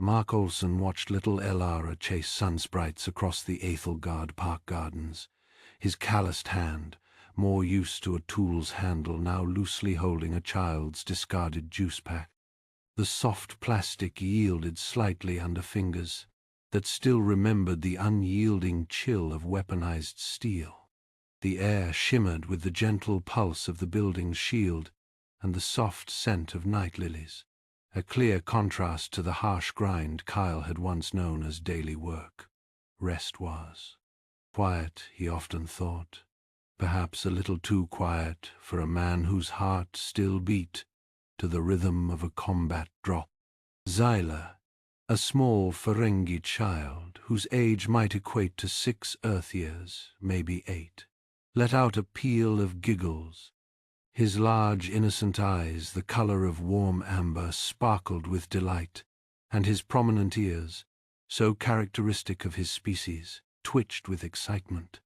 Mark Olson watched little Elara chase sunsprites across the Aethelgard Park gardens, his calloused hand, more used to a tool's handle, now loosely holding a child's discarded juice pack. The soft plastic yielded slightly under fingers that still remembered the unyielding chill of weaponized steel. The air shimmered with the gentle pulse of the building's shield and the soft scent of night lilies, a clear contrast to the harsh grind Kyle had once known as daily work. Rest was. Quiet, he often thought, perhaps a little too quiet for a man whose heart still beat to the rhythm of a combat drop. Zyla, a small Ferengi child whose age might equate to 6 Earth years, maybe 8, let out a peal of giggles. His large, innocent eyes, the color of warm amber, sparkled with delight, and his prominent ears, so characteristic of his species, twitched with excitement.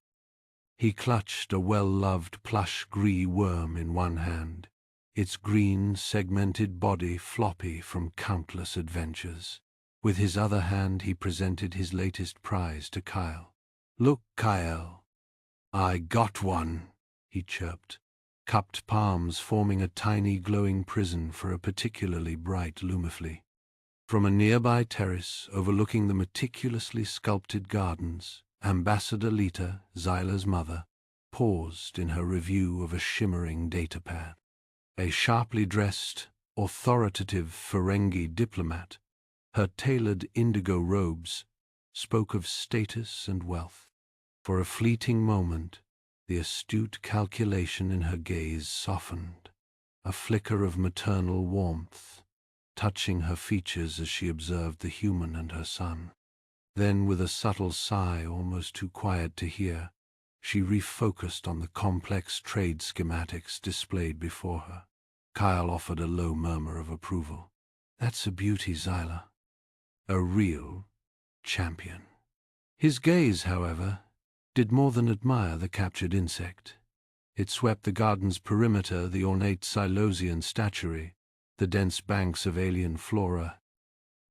He clutched a well-loved plush gree worm in one hand, its green, segmented body floppy from countless adventures. With his other hand he presented his latest prize to Kyle. "Look, Kyle, I got one," he chirped, cupped palms forming a tiny glowing prison for a particularly bright lumifly. From a nearby terrace overlooking the meticulously sculpted gardens, Ambassador Lita, Zyla's mother, paused in her review of a shimmering datapad. A sharply dressed, authoritative Ferengi diplomat, her tailored indigo robes spoke of status and wealth. For a fleeting moment, the astute calculation in her gaze softened, a flicker of maternal warmth touching her features as she observed the human and her son. Then, with a subtle sigh almost too quiet to hear, she refocused on the complex trade schematics displayed before her. Kyle offered a low murmur of approval. "That's a beauty, Zyla. A real champion." His gaze, however, did more than admire the captured insect. It swept the garden's perimeter, the ornate Silosian statuary, the dense banks of alien flora,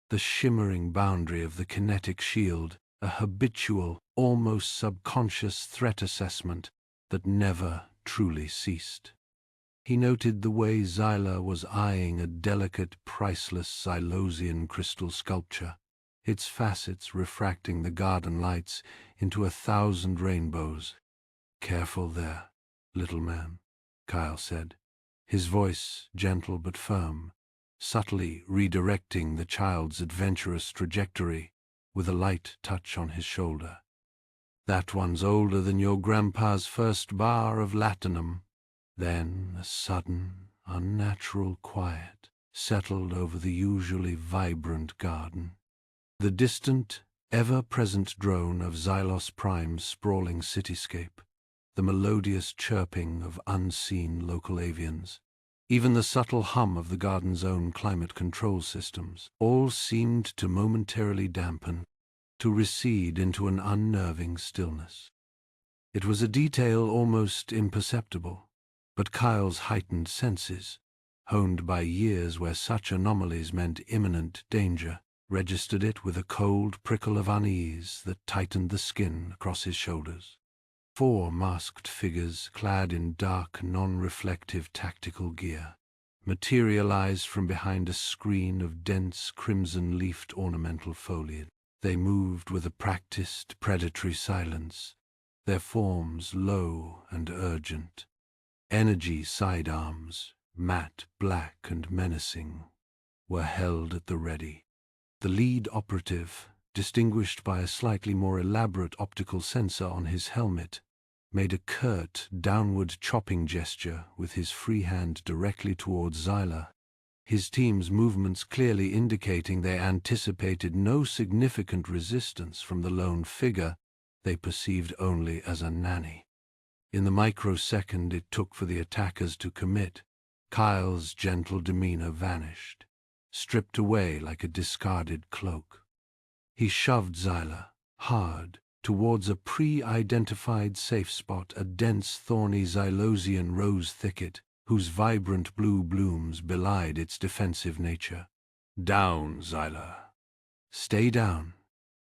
the shimmering boundary of the kinetic shield, a habitual, almost subconscious threat assessment that never truly ceased. He noted the way Zyla was eyeing a delicate, priceless Silosian crystal sculpture, its facets refracting the garden lights into 1,000 rainbows. "Careful there, little man," Kyle said, his voice gentle but firm, subtly redirecting the child's adventurous trajectory with a light touch on his shoulder. "That one's older than your grandpa's first bar of latinum." Then a sudden, unnatural quiet settled over the usually vibrant garden. The distant, ever-present drone of Xylos Prime's sprawling cityscape, the melodious chirping of unseen local avians, even the subtle hum of the garden's own climate control systems, all seemed to momentarily dampen, to recede into an unnerving stillness. It was a detail almost imperceptible, but Kyle's heightened senses, honed by years where such anomalies meant imminent danger, registered it with a cold prickle of unease that tightened the skin across his shoulders. 4 masked figures clad in dark, non-reflective tactical gear materialized from behind a screen of dense, crimson-leafed ornamental foliage. They moved with a practiced, predatory silence, their forms low and urgent. Energy sidearms, matte black and menacing, were held at the ready. The lead operative, distinguished by a slightly more elaborate optical sensor on his helmet, made a curt, downward chopping gesture with his free hand directly towards Zyla, his team's movements clearly indicating they anticipated no significant resistance from the lone figure they perceived only as a nanny. In the microsecond it took for the attackers to commit, Kyle's gentle demeanor vanished, stripped away like a discarded cloak. He shoved Zyla, hard, towards a pre-identified safe spot, a dense, thorny Xylosian rose thicket, whose vibrant blue blooms belied its defensive nature. "Down, Zyla," "Stay down."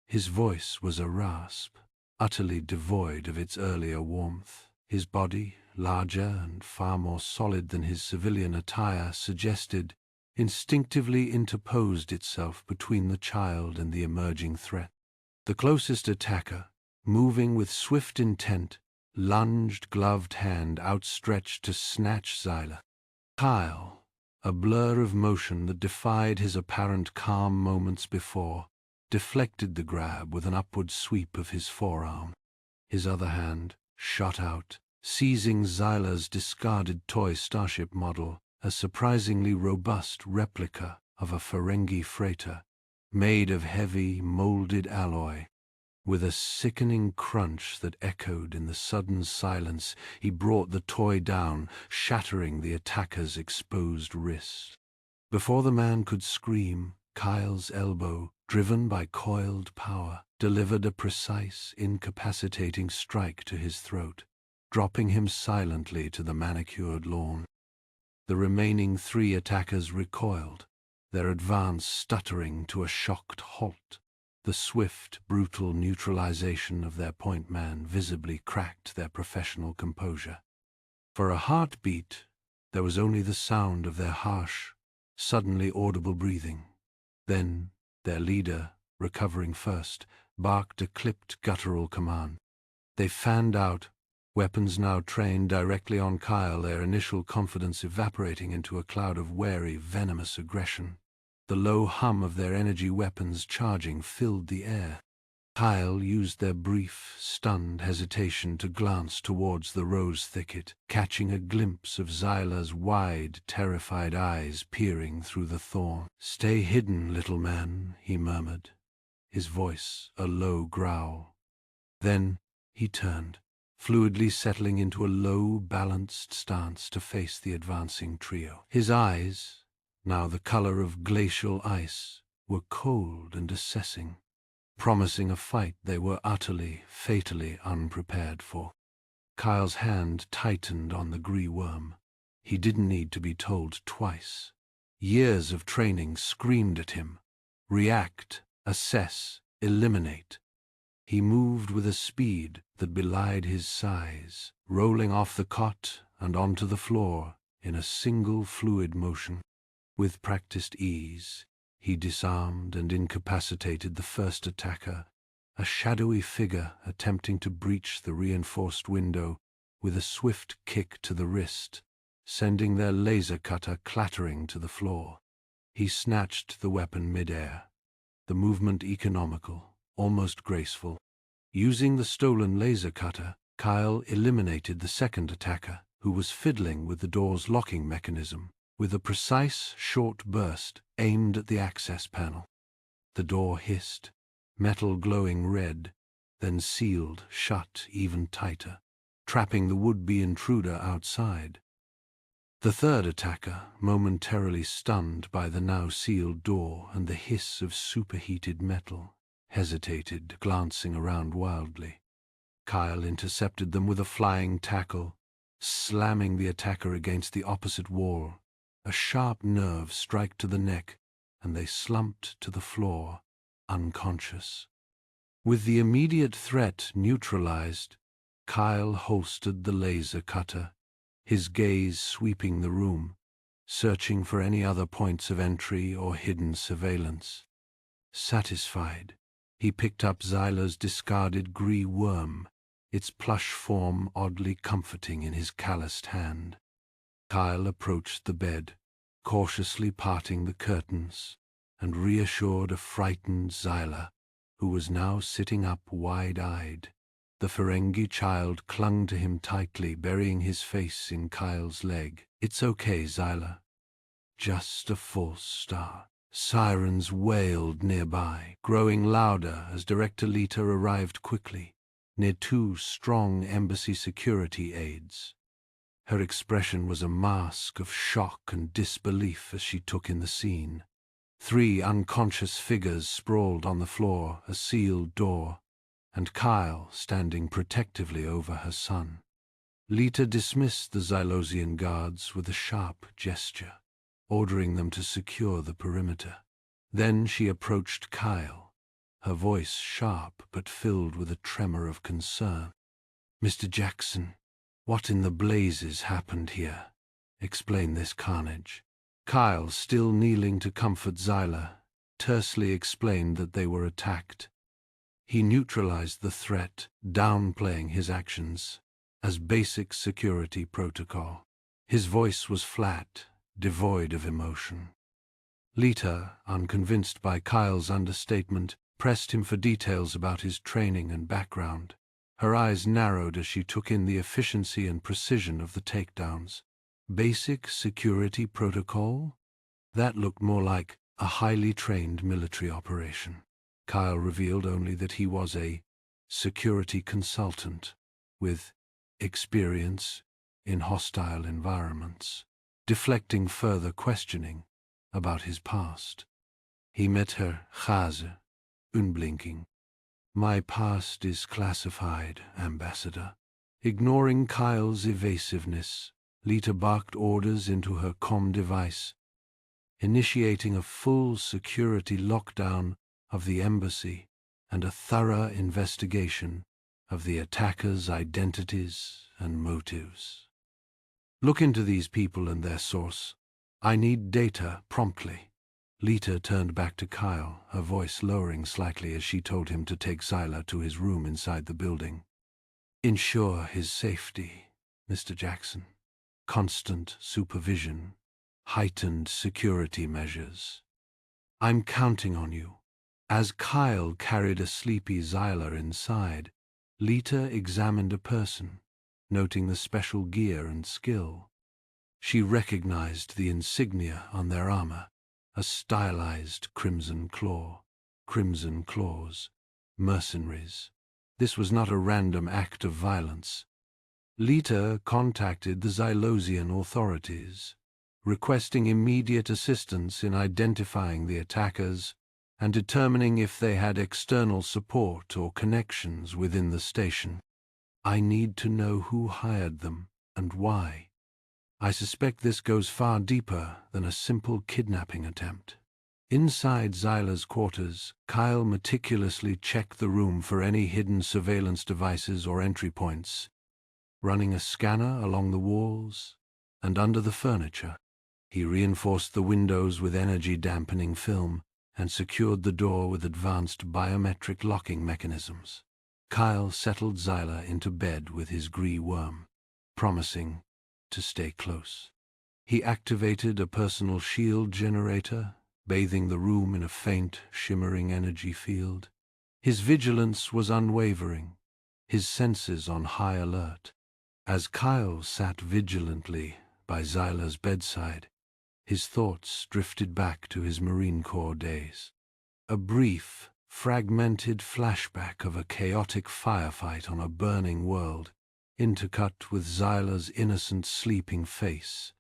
His voice was a rasp, utterly devoid of its earlier warmth. His body, larger and far more solid than his civilian attire suggested, instinctively interposed itself between the child and the emerging threat. The closest attacker, moving with swift intent, lunged, gloved hand outstretched to snatch Xyla. Kyle, a blur of motion that defied his apparent calm moments before, deflected the grab with an upward sweep of his forearm. His other hand shot out, seizing Xyla's discarded toy starship model, a surprisingly robust replica of a Ferengi freighter, made of heavy, molded alloy. With a sickening crunch that echoed in the sudden silence, he brought the toy down, shattering the attacker's exposed wrist. Before the man could scream, Kyle's elbow, driven by coiled power, delivered a precise, incapacitating strike to his throat, dropping him silently to the manicured lawn. The remaining 3 attackers recoiled, their advance stuttering to a shocked halt. The swift, brutal neutralization of their point man visibly cracked their professional composure. For a heartbeat, there was only the sound of their harsh, suddenly audible breathing. Then, their leader, recovering first, barked a clipped guttural command. They fanned out, weapons now trained directly on Kyle, their initial confidence evaporating into a cloud of wary, venomous aggression. The low hum of their energy weapons charging filled the air. Kyle used their brief, stunned hesitation to glance towards the rose thicket, catching a glimpse of Xyla's wide, terrified eyes peering through the thorn. "Stay hidden, little man," he murmured, his voice a low growl. Then he turned, fluidly settling into a low, balanced stance to face the advancing trio. His eyes, now the color of glacial ice, were cold and assessing, promising a fight they were utterly, fatally unprepared for. Kyle's hand tightened on the grey worm. He didn't need to be told twice. Years of training screamed at him. React, assess, eliminate. He moved with a speed that belied his size, rolling off the cot and onto the floor in a single fluid motion. With practiced ease, he disarmed and incapacitated the first attacker, a shadowy figure attempting to breach the reinforced window with a swift kick to the wrist, sending their laser cutter clattering to the floor. He snatched the weapon midair, the movement economical, almost graceful. Using the stolen laser cutter, Kyle eliminated the second attacker, who was fiddling with the door's locking mechanism, with a precise, short burst aimed at the access panel. The door hissed, metal glowing red, then sealed shut even tighter, trapping the would-be intruder outside. The third attacker, momentarily stunned by the now sealed door and the hiss of superheated metal, hesitated, glancing around wildly. Kyle intercepted them with a flying tackle, slamming the attacker against the opposite wall. A sharp nerve struck to the neck, and they slumped to the floor, unconscious. With the immediate threat neutralized, Kyle holstered the laser cutter, his gaze sweeping the room, searching for any other points of entry or hidden surveillance. Satisfied, he picked up Xyla's discarded grey worm, its plush form oddly comforting in his calloused hand. Kyle approached the bed, cautiously parting the curtains, and reassured a frightened Xyla, who was now sitting up wide-eyed. The Ferengi child clung to him tightly, burying his face in Kyle's leg. "It's okay, Xyla. Just a false start." Sirens wailed nearby, growing louder as Director Lita arrived quickly, near 2 strong embassy security aides. Her expression was a mask of shock and disbelief as she took in the scene. 3 unconscious figures sprawled on the floor, a sealed door, and Kyle standing protectively over her son. Lita dismissed the Xylosian guards with a sharp gesture, ordering them to secure the perimeter. Then she approached Kyle, her voice sharp but filled with a tremor of concern. "Mr. Jackson, what in the blazes happened here? Explain this carnage." Kyle, still kneeling to comfort Zyla, tersely explained that they were attacked. He neutralized the threat, downplaying his actions, as basic security protocol. His voice was flat, devoid of emotion. Lita, unconvinced by Kyle's understatement, pressed him for details about his training and background. Her eyes narrowed as she took in the efficiency and precision of the takedowns. Basic security protocol? That looked more like a highly trained military operation. Kyle revealed only that he was a security consultant with experience in hostile environments, deflecting further questioning about his past. He met her Chase, unblinking. "My past is classified, Ambassador." Ignoring Kyle's evasiveness, Lita barked orders into her comm device, initiating a full security lockdown of the embassy and a thorough investigation of the attackers' identities and motives. "Look into these people and their source. I need data promptly." Lita turned back to Kyle, her voice lowering slightly as she told him to take Zyla to his room inside the building. "Ensure his safety, Mr. Jackson. Constant supervision, heightened security measures. I'm counting on you." As Kyle carried a sleepy Zyla inside, Lita examined a person, noting the special gear and skill. She recognized the insignia on their armor, a stylized crimson claw, crimson claws, mercenaries. This was not a random act of violence. Lita contacted the Xylosian authorities, requesting immediate assistance in identifying the attackers and determining if they had external support or connections within the station. "I need to know who hired them and why. I suspect this goes far deeper than a simple kidnapping attempt." Inside Zyla's quarters, Kyle meticulously checked the room for any hidden surveillance devices or entry points, running a scanner along the walls and under the furniture. He reinforced the windows with energy-dampening film and secured the door with advanced biometric locking mechanisms. Kyle settled Zyla into bed with his grey worm, promising to stay close. He activated a personal shield generator, bathing the room in a faint, shimmering energy field. His vigilance was unwavering, his senses on high alert. As Kyle sat vigilantly by Zyla's bedside, his thoughts drifted back to his Marine Corps days. A brief, fragmented flashback of a chaotic firefight on a burning world, intercut with Zyla's innocent sleeping face,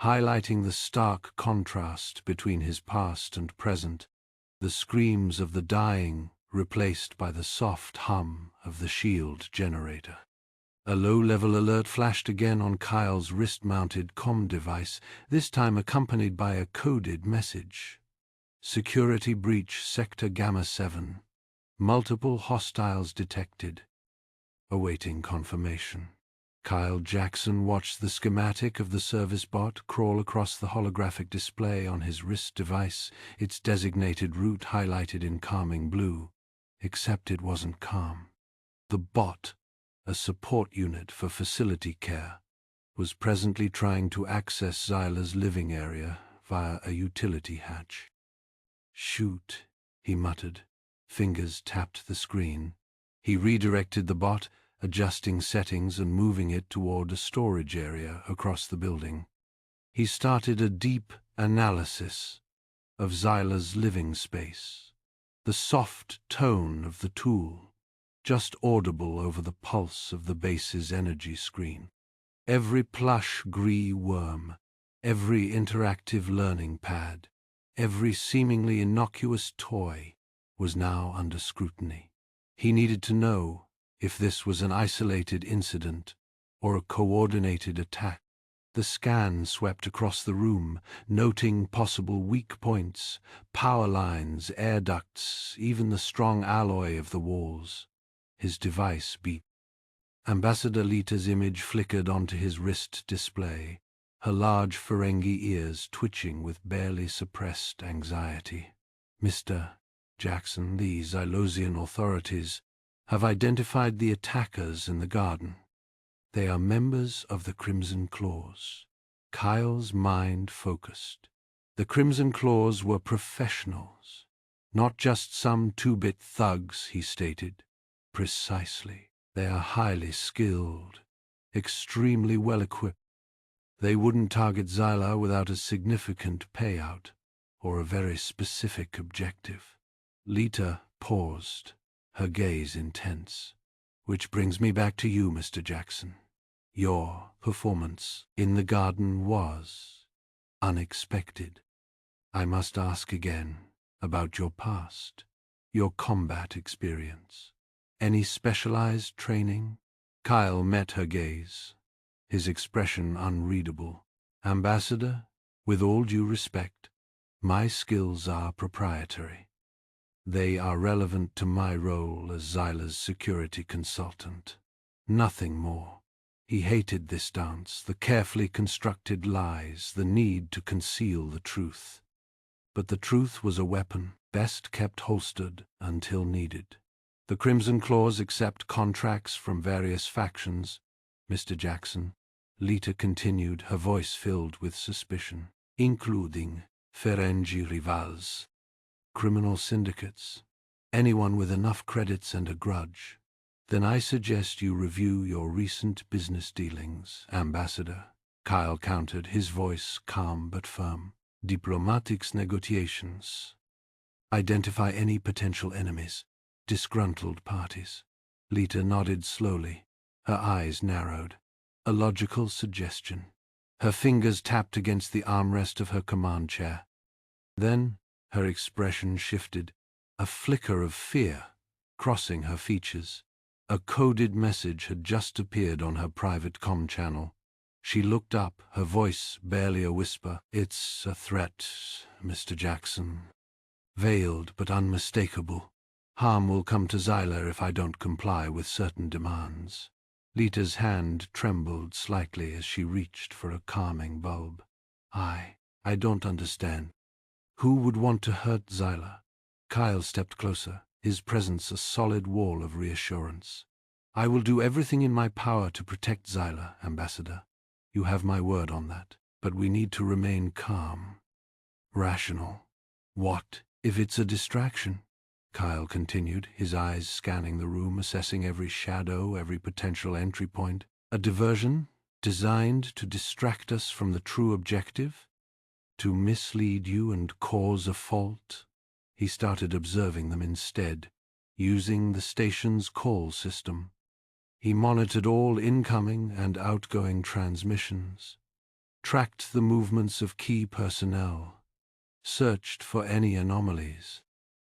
highlighting the stark contrast between his past and present, the screams of the dying replaced by the soft hum of the shield generator. A low-level alert flashed again on Kyle's wrist-mounted comm device, this time accompanied by a coded message. "Security breach Sector Gamma 7. Multiple hostiles detected. Awaiting confirmation." Kyle Jackson watched the schematic of the service bot crawl across the holographic display on his wrist device, its designated route highlighted in calming blue, except it wasn't calm. The bot, a support unit for facility care, was presently trying to access Zyla's living area via a utility hatch. "Shoot," he muttered. Fingers tapped the screen. He redirected the bot, adjusting settings and moving it toward a storage area across the building. He started a deep analysis of Zyla's living space, the soft tone of the tool just audible over the pulse of the base's energy screen. Every plush grey worm, every interactive learning pad, every seemingly innocuous toy was now under scrutiny. He needed to know if this was an isolated incident or a coordinated attack. The scan swept across the room, noting possible weak points, power lines, air ducts, even the strong alloy of the walls. His device beeped. Ambassador Lita's image flickered onto his wrist display, her large Ferengi ears twitching with barely suppressed anxiety. Mr. Jackson, the Xylosian authorities have identified the attackers in the garden. They are members of the Crimson Claws. Kyle's mind focused. The Crimson Claws were professionals, not just some two-bit thugs, he stated. Precisely. They are highly skilled, extremely well-equipped. They wouldn't target Xyla without a significant payout, or a very specific objective. Lita paused, her gaze intense. Which brings me back to you, Mr. Jackson. Your performance in the garden was unexpected. I must ask again about your past, your combat experience. Any specialized training? Kyle met her gaze, his expression unreadable. Ambassador, with all due respect, my skills are proprietary. They are relevant to my role as Xyla's security consultant. Nothing more. He hated this dance, the carefully constructed lies, the need to conceal the truth. But the truth was a weapon, best kept holstered until needed. The Crimson Claws accept contracts from various factions, Mr. Jackson. Lita continued, her voice filled with suspicion, including Ferengi rivals, criminal syndicates, anyone with enough credits and a grudge. Then I suggest you review your recent business dealings, Ambassador. Kyle countered, his voice calm but firm. Diplomatics negotiations. Identify any potential enemies, disgruntled parties. Lita nodded slowly, her eyes narrowed. A logical suggestion. Her fingers tapped against the armrest of her command chair. Then her expression shifted, a flicker of fear crossing her features. A coded message had just appeared on her private comm channel. She looked up, her voice barely a whisper. It's a threat, Mr. Jackson. Veiled but unmistakable. Harm will come to Xyla if I don't comply with certain demands. Lita's hand trembled slightly as she reached for a calming bulb. I don't understand. Who would want to hurt Xyla? Kyle stepped closer, his presence a solid wall of reassurance. I will do everything in my power to protect Xyla, Ambassador. You have my word on that. But we need to remain calm. Rational. What if it's a distraction? Kyle continued, his eyes scanning the room, assessing every shadow, every potential entry point. A diversion designed to distract us from the true objective? To mislead you and cause a fault? He started observing them instead, using the station's call system. He monitored all incoming and outgoing transmissions, tracked the movements of key personnel, searched for any anomalies.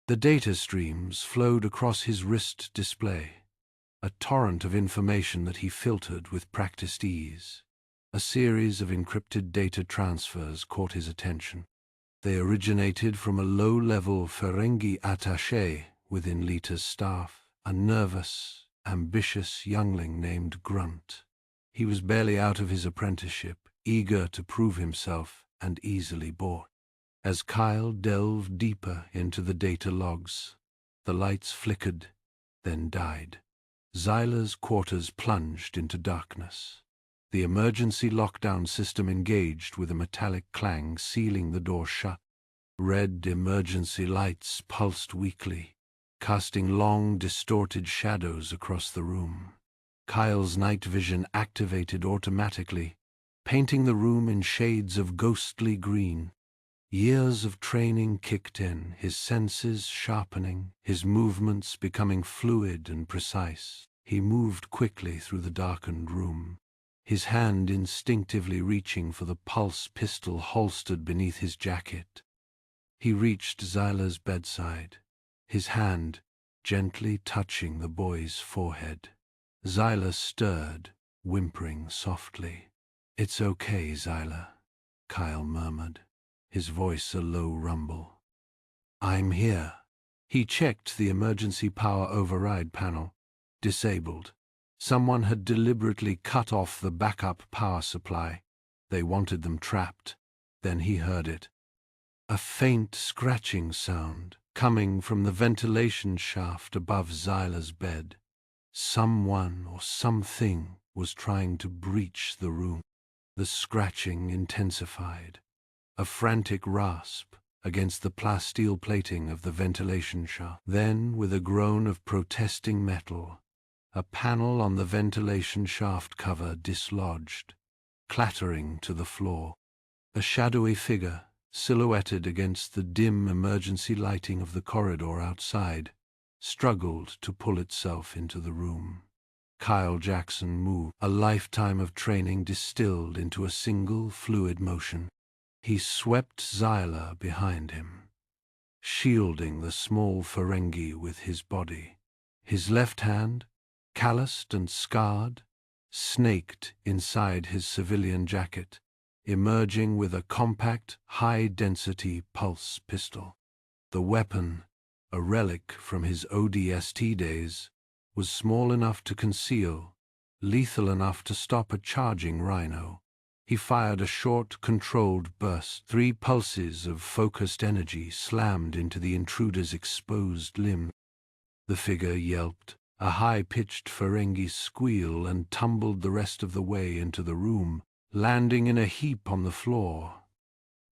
The data streams flowed across his wrist display, a torrent of information that he filtered with practiced ease. A series of encrypted data transfers caught his attention. They originated from a low-level Ferengi attaché within Lita's staff, a nervous, ambitious youngling named Grunt. He was barely out of his apprenticeship, eager to prove himself and easily bought. As Kyle delved deeper into the data logs, the lights flickered, then died. Xyla's quarters plunged into darkness. The emergency lockdown system engaged with a metallic clang, sealing the door shut. Red emergency lights pulsed weakly, casting long, distorted shadows across the room. Kyle's night vision activated automatically, painting the room in shades of ghostly green. Years of training kicked in, his senses sharpening, his movements becoming fluid and precise. He moved quickly through the darkened room, his hand instinctively reaching for the pulse pistol holstered beneath his jacket. He reached Xyla's bedside, his hand gently touching the boy's forehead. Xyla stirred, whimpering softly. "It's okay, Zyla," Kyle murmured, his voice a low rumble. "I'm here." He checked the emergency power override panel. Disabled. Someone had deliberately cut off the backup power supply. They wanted them trapped. Then he heard it. A faint scratching sound coming from the ventilation shaft above Zyla's bed. Someone or something was trying to breach the room. The scratching intensified. A frantic rasp against the plasteel plating of the ventilation shaft. Then, with a groan of protesting metal, a panel on the ventilation shaft cover dislodged, clattering to the floor. A shadowy figure, silhouetted against the dim emergency lighting of the corridor outside, struggled to pull itself into the room. Kyle Jackson moved, a lifetime of training distilled into a single fluid motion. He swept Zyla behind him, shielding the small Ferengi with his body. His left hand, calloused and scarred, snaked inside his civilian jacket, emerging with a compact, high-density pulse pistol. The weapon, a relic from his ODST days, was small enough to conceal, lethal enough to stop a charging rhino. He fired a short, controlled burst. 3 pulses of focused energy slammed into the intruder's exposed limb. The figure yelped, a high-pitched Ferengi squeal, and tumbled the rest of the way into the room, landing in a heap on the floor.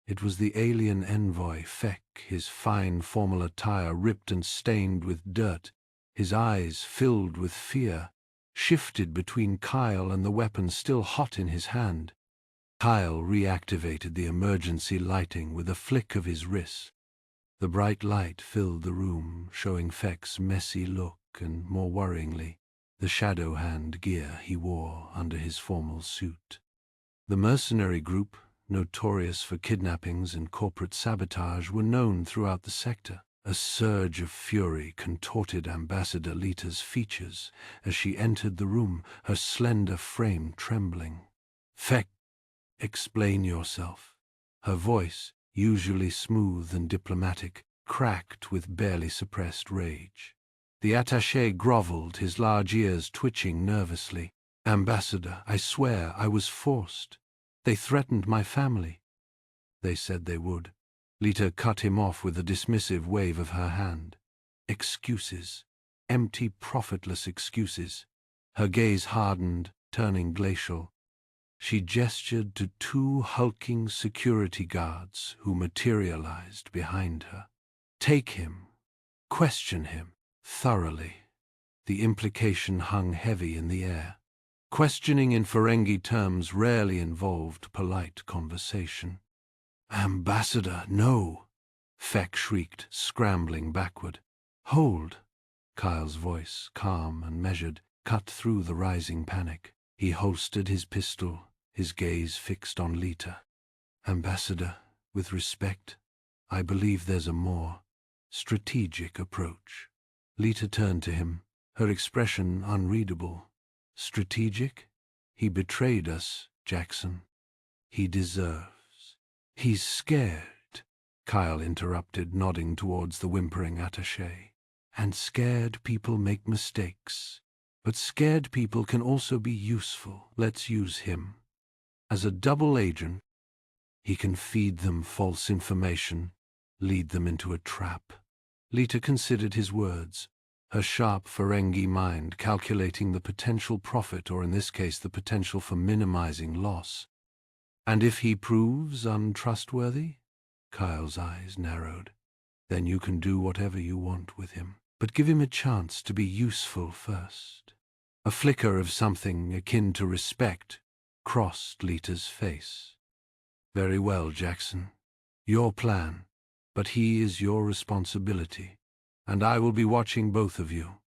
It was the alien envoy, Feck, his fine formal attire ripped and stained with dirt, his eyes filled with fear, shifted between Kyle and the weapon still hot in his hand. Kyle reactivated the emergency lighting with a flick of his wrist. The bright light filled the room, showing Feck's messy look and, more worryingly, the shadow hand gear he wore under his formal suit. The mercenary group, notorious for kidnappings and corporate sabotage, were known throughout the sector. A surge of fury contorted Ambassador Lita's features as she entered the room, her slender frame trembling. "Feck, explain yourself." Her voice, usually smooth and diplomatic, cracked with barely suppressed rage. The attaché groveled, his large ears twitching nervously. "Ambassador, I swear I was forced. They threatened my family." "They said they would." Lita cut him off with a dismissive wave of her hand. "Excuses. Empty, profitless excuses." Her gaze hardened, turning glacial. She gestured to 2 hulking security guards who materialized behind her. "Take him. Question him. Thoroughly." The implication hung heavy in the air. Questioning in Ferengi terms rarely involved polite conversation. "Ambassador, no!" Feck shrieked, scrambling backward. "Hold!" Kyle's voice, calm and measured, cut through the rising panic. He holstered his pistol, his gaze fixed on Lita. "Ambassador, with respect, I believe there's a more strategic approach." Lita turned to him, her expression unreadable. "Strategic? He betrayed us, Jackson. He deserves." "He's scared," Kyle interrupted, nodding towards the whimpering attaché. "And scared people make mistakes. But scared people can also be useful. Let's use him. As a double agent, he can feed them false information, lead them into a trap." Lita considered his words, her sharp Ferengi mind calculating the potential profit, or in this case the potential for minimizing loss. "And if he proves untrustworthy?" Kyle's eyes narrowed. "Then you can do whatever you want with him. But give him a chance to be useful first." A flicker of something akin to respect crossed Lita's face. "Very well, Jackson. Your plan, but he is your responsibility, and I will be watching both of you."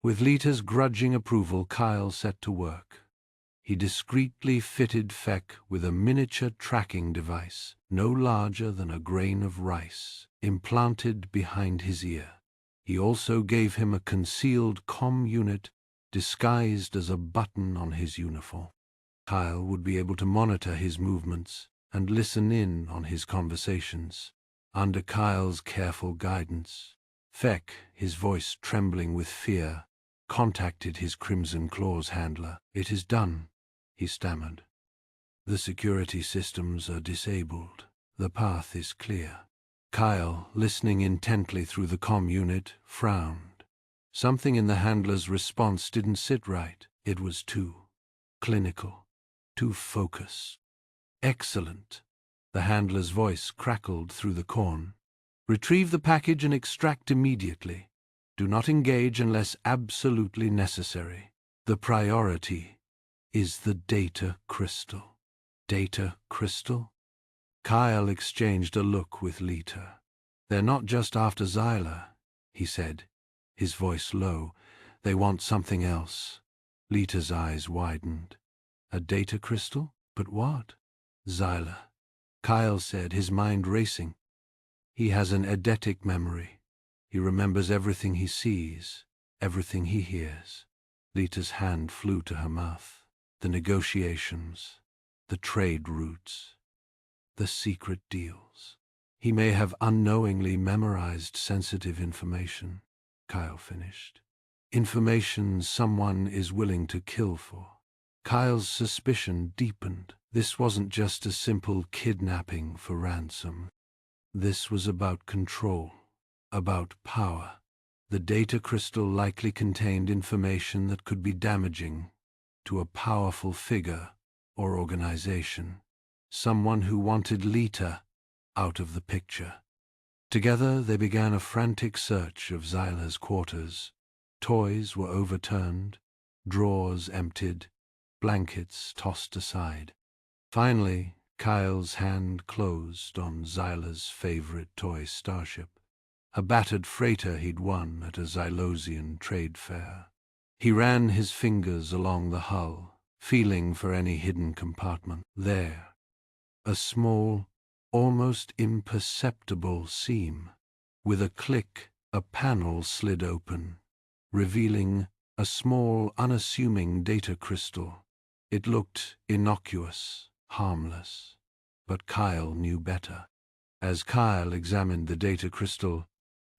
With Lita's grudging approval, Kyle set to work. He discreetly fitted Feck with a miniature tracking device, no larger than a grain of rice, implanted behind his ear. He also gave him a concealed comm unit disguised as a button on his uniform. Kyle would be able to monitor his movements and listen in on his conversations. Under Kyle's careful guidance, Feck, his voice trembling with fear, contacted his Crimson Claws handler. "It is done," he stammered. "The security systems are disabled. The path is clear." Kyle, listening intently through the comm unit, frowned. Something in the handler's response didn't sit right. It was too clinical, too focused. "Excellent." The handler's voice crackled through the corn. "Retrieve the package and extract immediately. Do not engage unless absolutely necessary. The priority is the data crystal." Data crystal? Kyle exchanged a look with Lita. "They're not just after Xyla," he said, his voice low. "They want something else." Lita's eyes widened. "A data crystal? But what?" "Xyla," Kyle said, his mind racing. "He has an eidetic memory. He remembers everything he sees, everything he hears." Lita's hand flew to her mouth. "The negotiations, the trade routes, the secret deals. He may have unknowingly memorized sensitive information," Kyle finished. "Information someone is willing to kill for." Kyle's suspicion deepened. This wasn't just a simple kidnapping for ransom. This was about control, about power. The data crystal likely contained information that could be damaging to a powerful figure or organization, someone who wanted Lita out of the picture. Together they began a frantic search of Xyla's quarters. Toys were overturned, drawers emptied, blankets tossed aside. Finally, Kyle's hand closed on Xyla's favorite toy starship, a battered freighter he'd won at a Xylosian trade fair. He ran his fingers along the hull, feeling for any hidden compartment. There, a small, almost imperceptible seam. With a click, a panel slid open, revealing a small, unassuming data crystal. It looked innocuous, harmless, but Kyle knew better. As Kyle examined the data crystal,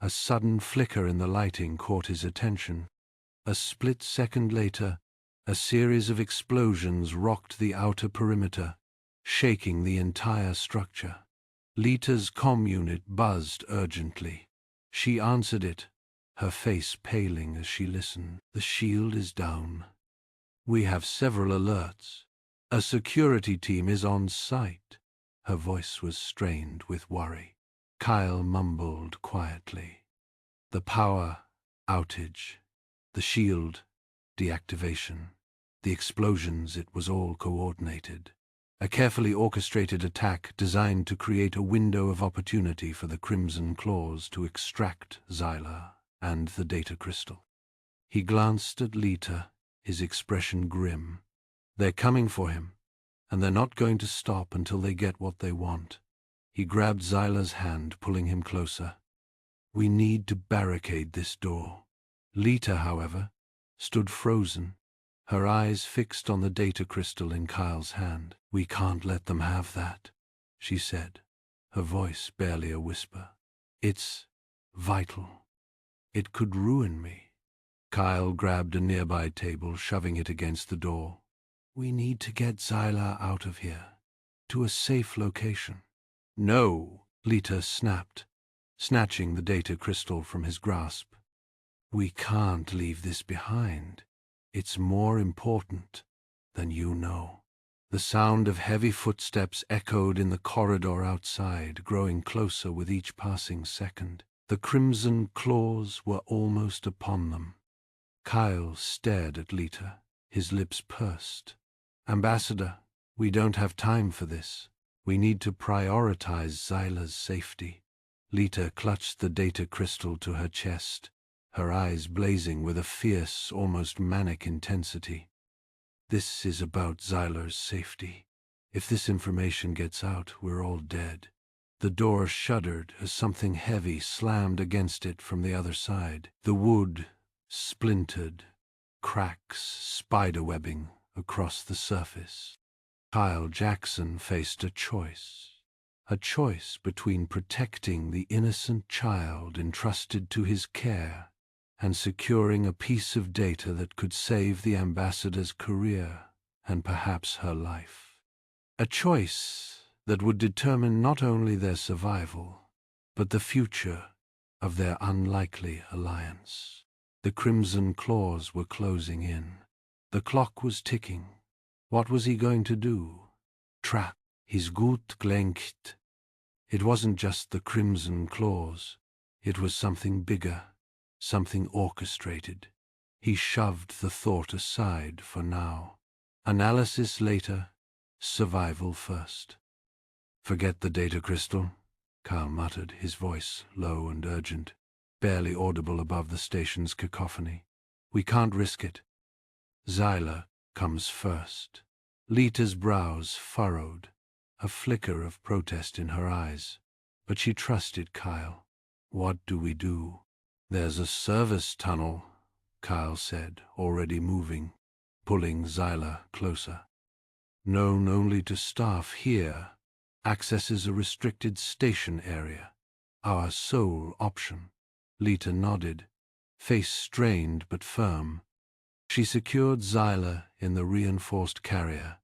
a sudden flicker in the lighting caught his attention. A split second later, a series of explosions rocked the outer perimeter, shaking the entire structure. Lita's comm unit buzzed urgently. She answered it, her face paling as she listened. "The shield is down. We have several alerts. A security team is on site." Her voice was strained with worry. Kyle mumbled quietly. "The power outage, the shield deactivation, the explosions, it was all coordinated. A carefully orchestrated attack designed to create a window of opportunity for the Crimson Claws to extract Xyla and the data crystal." He glanced at Lita, his expression grim. "They're coming for him, and they're not going to stop until they get what they want." He grabbed Xyla's hand, pulling him closer. "We need to barricade this door." Lita, however, stood frozen, her eyes fixed on the data crystal in Kyle's hand. "We can't let them have that," she said, her voice barely a whisper. "It's vital. It could ruin me." Kyle grabbed a nearby table, shoving it against the door. "We need to get Xyla out of here, to a safe location." "No," Lita snapped, snatching the data crystal from his grasp. "We can't leave this behind. It's more important than you know." The sound of heavy footsteps echoed in the corridor outside, growing closer with each passing second. The Crimson Claws were almost upon them. Kyle stared at Lita, his lips pursed. "Ambassador, we don't have time for this. We need to prioritize Xyla's safety." Lita clutched the data crystal to her chest, her eyes blazing with a fierce, almost manic intensity. "This is about Xyla's safety. If this information gets out, we're all dead." The door shuddered as something heavy slammed against it from the other side. The wood splintered, cracks spiderwebbing across the surface. Kyle Jackson faced a choice. A choice between protecting the innocent child entrusted to his care and securing a piece of data that could save the ambassador's career and perhaps her life. A choice that would determine not only their survival, but the future of their unlikely alliance. The crimson claws were closing in. The clock was ticking. What was he going to do? Trap. His gut gelenkt. It wasn't just the crimson claws. It was something bigger, something orchestrated. He shoved the thought aside for now. Analysis later, survival first. Forget the data crystal, Kyle muttered, his voice low and urgent, barely audible above the station's cacophony. We can't risk it. Xyla comes first. Lita's brows furrowed, a flicker of protest in her eyes. But she trusted Kyle. What do we do? There's a service tunnel, Kyle said, already moving, pulling Xyla closer. Known only to staff here, accesses a restricted station area. Our sole option. Lita nodded, face strained but firm. She secured Xyla in the reinforced carrier,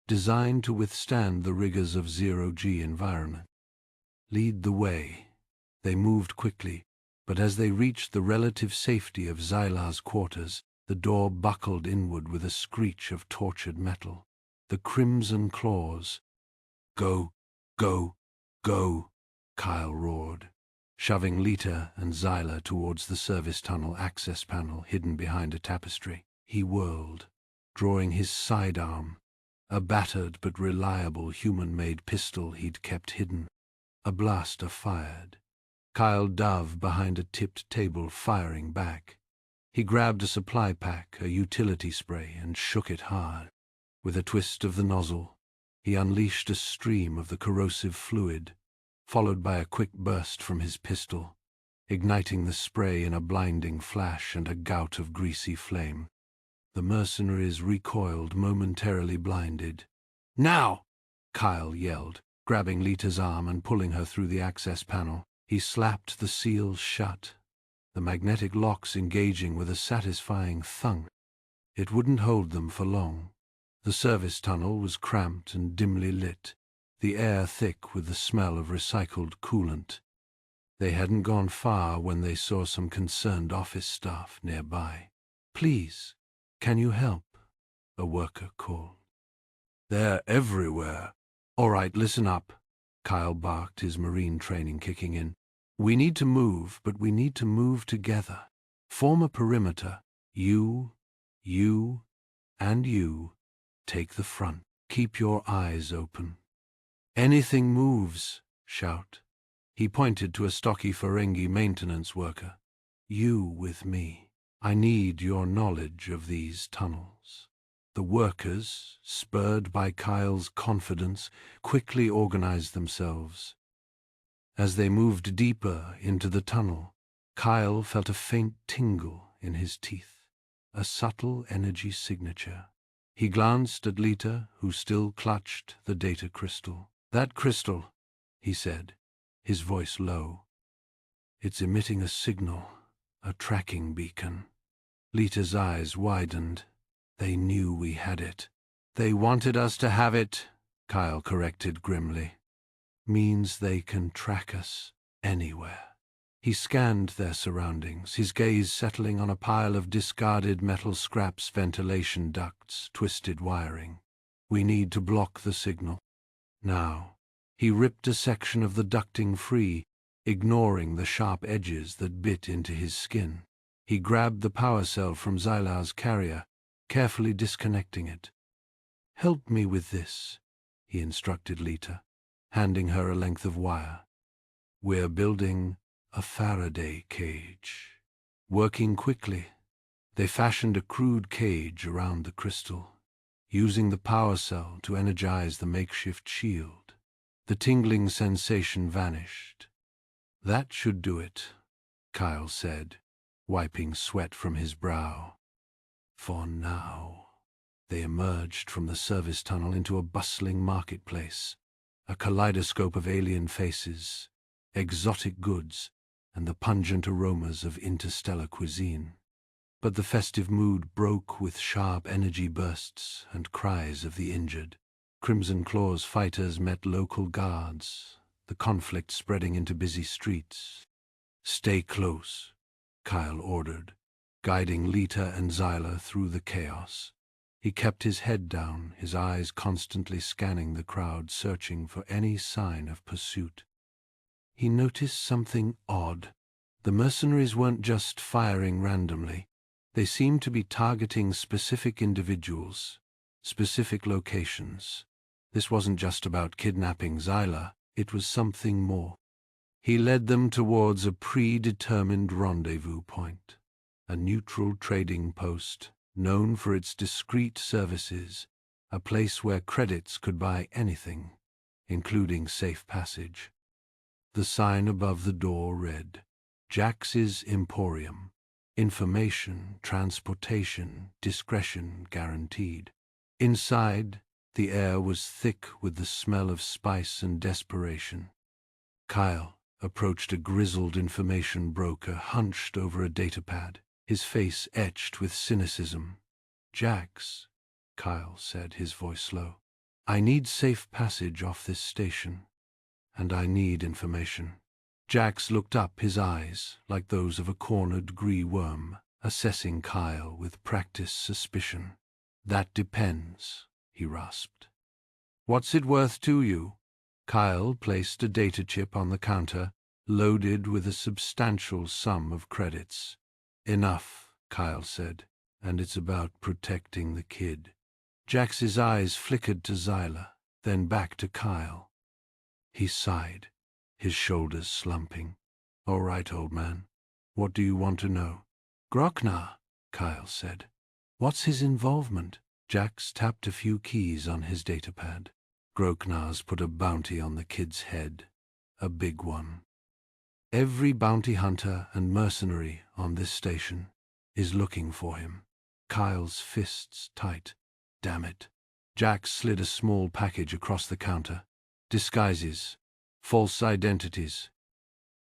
designed to withstand the rigors of zero-G environment. Lead the way. They moved quickly, but as they reached the relative safety of Xyla's quarters, the door buckled inward with a screech of tortured metal. The crimson claws. Go, go, go, Kyle roared, shoving Lita and Xyla towards the service tunnel access panel hidden behind a tapestry. He whirled, drawing his sidearm, a battered but reliable human-made pistol he'd kept hidden. A blaster fired. Kyle dove behind a tipped table, firing back. He grabbed a supply pack, a utility spray, and shook it hard. With a twist of the nozzle, he unleashed a stream of the corrosive fluid, followed by a quick burst from his pistol, igniting the spray in a blinding flash and a gout of greasy flame. The mercenaries recoiled, momentarily blinded. Now! Kyle yelled, grabbing Lita's arm and pulling her through the access panel. He slapped the seals shut, the magnetic locks engaging with a satisfying thunk. It wouldn't hold them for long. The service tunnel was cramped and dimly lit, the air thick with the smell of recycled coolant. They hadn't gone far when they saw some concerned office staff nearby. Please, can you help? A worker called. They're everywhere. All right, listen up, Kyle barked, his marine training kicking in. We need to move, but we need to move together. Form a perimeter. You, and you. Take the front. Keep your eyes open. Anything moves, shout. He pointed to a stocky Ferengi maintenance worker. You with me. I need your knowledge of these tunnels. The workers, spurred by Kyle's confidence, quickly organized themselves. As they moved deeper into the tunnel, Kyle felt a faint tingle in his teeth, a subtle energy signature. He glanced at Lita, who still clutched the data crystal. That crystal, he said, his voice low. It's emitting a signal, a tracking beacon. Lita's eyes widened. They knew we had it. They wanted us to have it, Kyle corrected grimly. Means they can track us anywhere. He scanned their surroundings, his gaze settling on a pile of discarded metal scraps, ventilation ducts, twisted wiring. We need to block the signal. Now, he ripped a section of the ducting free, ignoring the sharp edges that bit into his skin. He grabbed the power cell from Xyla's carrier, carefully disconnecting it. Help me with this, he instructed Lita, handing her a length of wire. We're building a Faraday cage. Working quickly, they fashioned a crude cage around the crystal, using the power cell to energize the makeshift shield. The tingling sensation vanished. That should do it, Kyle said, wiping sweat from his brow. For now. They emerged from the service tunnel into a bustling marketplace, a kaleidoscope of alien faces, exotic goods, and the pungent aromas of interstellar cuisine. But the festive mood broke with sharp energy bursts and cries of the injured. Crimson Claw's fighters met local guards, the conflict spreading into busy streets. "Stay close," Kyle ordered, guiding Lita and Zyla through the chaos. He kept his head down, his eyes constantly scanning the crowd, searching for any sign of pursuit. He noticed something odd. The mercenaries weren't just firing randomly. They seemed to be targeting specific individuals, specific locations. This wasn't just about kidnapping Zyla, it was something more. He led them towards a predetermined rendezvous point, a neutral trading post, known for its discreet services, a place where credits could buy anything, including safe passage. The sign above the door read, "Jax's Emporium. Information, transportation, discretion guaranteed." Inside, the air was thick with the smell of spice and desperation. Kyle approached a grizzled information broker hunched over a datapad, his face etched with cynicism. "Jax," Kyle said, his voice low. "I need safe passage off this station, and I need information." Jax looked up, his eyes like those of a cornered grey worm, assessing Kyle with practiced suspicion. "That depends," he rasped. "What's it worth to you?" Kyle placed a data chip on the counter, loaded with a substantial sum of credits. "Enough," Kyle said, "and it's about protecting the kid." Jax's eyes flickered to Zyla, then back to Kyle. He sighed, his shoulders slumping. "All right, old man. What do you want to know?" "Groknar," Kyle said. "What's his involvement?" Jax tapped a few keys on his datapad. "Groknar's put a bounty on the kid's head. A big one. Every bounty hunter and mercenary on this station is looking for him." Kyle's fists tight. "Damn it." Jax slid a small package across the counter. Disguises, false identities,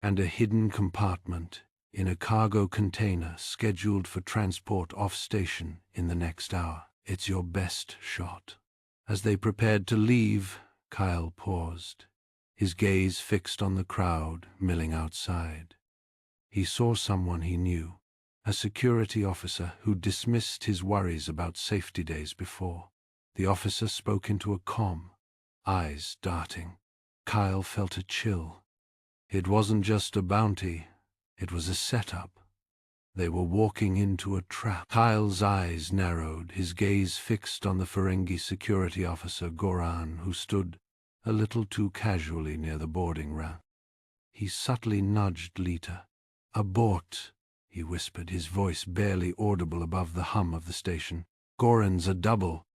and a hidden compartment in a cargo container scheduled for transport off-station in the next hour. It's your best shot. As they prepared to leave, Kyle paused, his gaze fixed on the crowd milling outside. He saw someone he knew, a security officer who dismissed his worries about safety days before. The officer spoke into a comm, eyes darting. Kyle felt a chill. It wasn't just a bounty, it was a setup. They were walking into a trap. Kyle's eyes narrowed, his gaze fixed on the Ferengi security officer Goran, who stood a little too casually near the boarding ramp. He subtly nudged Lita. "Abort," he whispered, his voice barely audible above the hum of the station. "Goran's a double.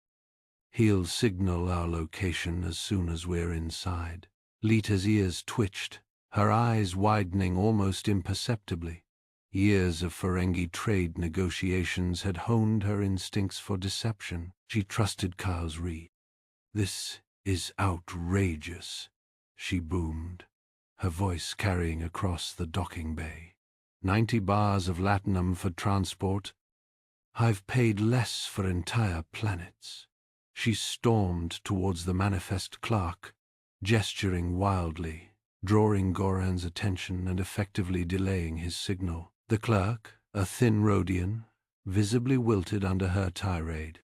He'll signal our location as soon as we're inside." Lita's ears twitched, her eyes widening almost imperceptibly. Years of Ferengi trade negotiations had honed her instincts for deception. She trusted Kyle's read. "This is outrageous," she boomed, her voice carrying across the docking bay. 90 bars of latinum for transport. I've paid less for entire planets." She stormed towards the manifest clerk, gesturing wildly, drawing Goran's attention and effectively delaying his signal. The clerk, a thin Rhodian, visibly wilted under her tirade.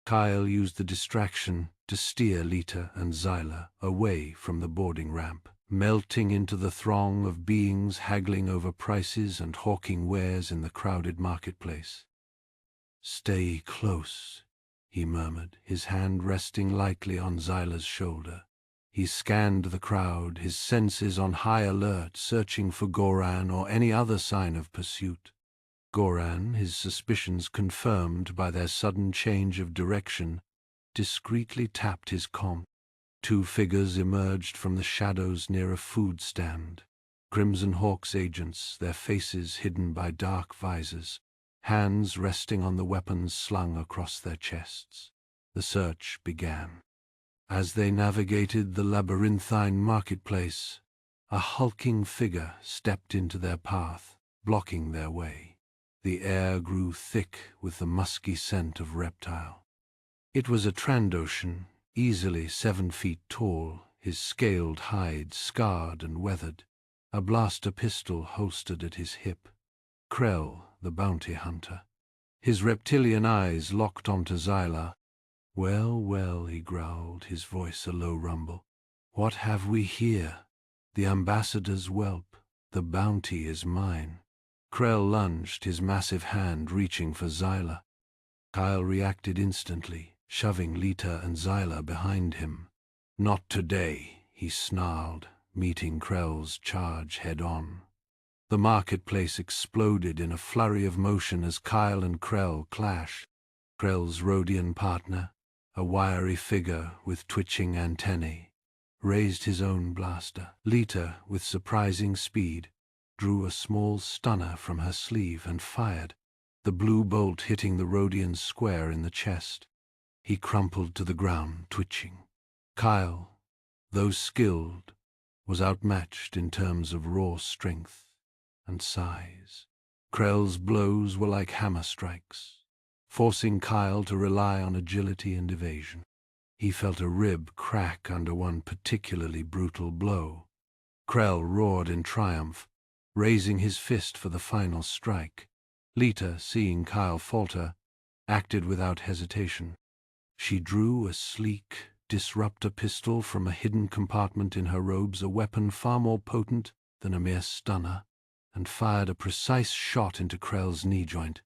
Kyle used the distraction to steer Lita and Zyla away from the boarding ramp, melting into the throng of beings haggling over prices and hawking wares in the crowded marketplace. "Stay close," he murmured, his hand resting lightly on Zyla's shoulder. He scanned the crowd, his senses on high alert, searching for Goran or any other sign of pursuit. Goran, his suspicions confirmed by their sudden change of direction, discreetly tapped his comm. 2 figures emerged from the shadows near a food stand. Crimson Hawk's agents, their faces hidden by dark visors, hands resting on the weapons slung across their chests. The search began. As they navigated the labyrinthine marketplace, a hulking figure stepped into their path, blocking their way. The air grew thick with the musky scent of reptile. It was a Trandoshan, easily 7 feet tall, his scaled hide scarred and weathered, a blaster pistol holstered at his hip. Krell, the bounty hunter. His reptilian eyes locked onto Xyla. "Well, well," he growled, his voice a low rumble. "What have we here? The ambassador's whelp. The bounty is mine." Krell lunged, his massive hand reaching for Xyla. Kyle reacted instantly, shoving Lita and Xyla behind him. "Not today," he snarled, meeting Krell's charge head-on. The marketplace exploded in a flurry of motion as Kyle and Krell clashed. Krell's Rhodian partner, a wiry figure with twitching antennae, raised his own blaster. Lita, with surprising speed, drew a small stunner from her sleeve and fired, the blue bolt hitting the Rhodian square in the chest. He crumpled to the ground, twitching. Kyle, though skilled, was outmatched in terms of raw strength and size. Krell's blows were like hammer strikes, forcing Kyle to rely on agility and evasion. He felt a rib crack under one particularly brutal blow. Krell roared in triumph, raising his fist for the final strike. Lita, seeing Kyle falter, acted without hesitation. She drew a sleek disruptor pistol from a hidden compartment in her robes, a weapon far more potent than a mere stunner, and fired a precise shot into Krell's knee joint.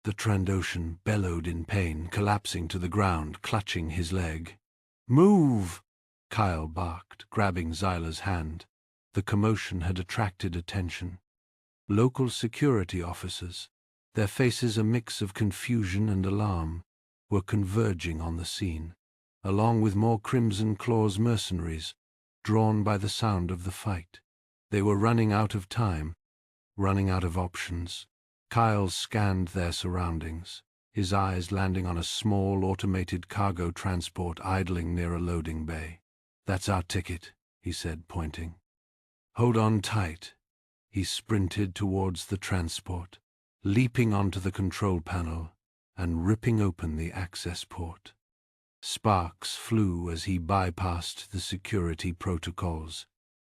The Trandoshan bellowed in pain, collapsing to the ground, clutching his leg. "Move!" Kyle barked, grabbing Xyla's hand. The commotion had attracted attention. Local security officers, their faces a mix of confusion and alarm, were converging on the scene, along with more Crimson Claw's mercenaries, drawn by the sound of the fight. They were running out of time, running out of options. Kyle scanned their surroundings, his eyes landing on a small automated cargo transport idling near a loading bay. "That's our ticket," he said, pointing. "Hold on tight." He sprinted towards the transport, leaping onto the control panel and ripping open the access port. Sparks flew as he bypassed the security protocols,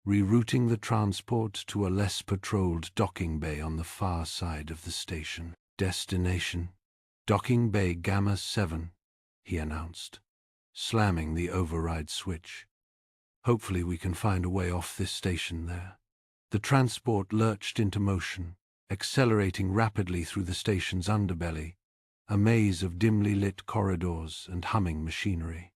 rerouting the transport to a less patrolled docking bay on the far side of the station. "Destination, Docking Bay Gamma 7, he announced, slamming the override switch. "Hopefully we can find a way off this station there." The transport lurched into motion, accelerating rapidly through the station's underbelly, a maze of dimly lit corridors and humming machinery.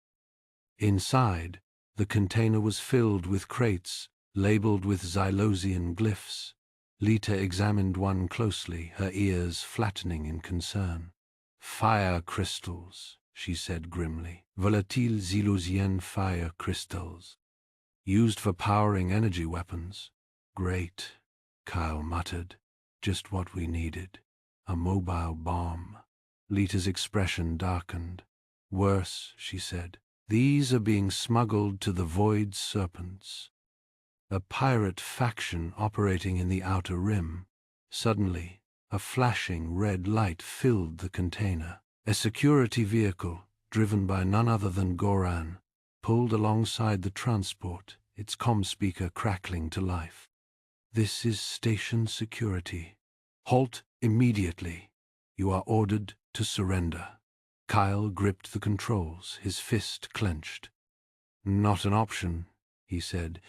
Inside, the container was filled with crates labeled with Xylosian glyphs. Lita examined one closely, her ears flattening in concern. "Fire crystals," she said grimly. "Volatile Xylosian fire crystals. Used for powering energy weapons." "Great," Kyle muttered. "Just what we needed. A mobile bomb." Lita's expression darkened. "Worse," she said. "These are being smuggled to the Void Serpents, a pirate faction operating in the Outer Rim." Suddenly, a flashing red light filled the container. A security vehicle, driven by none other than Goran, pulled alongside the transport, its comm speaker crackling to life. "This is station security. Halt immediately. You are ordered to surrender." Kyle gripped the controls, his fist clenched. "Not an option," he said,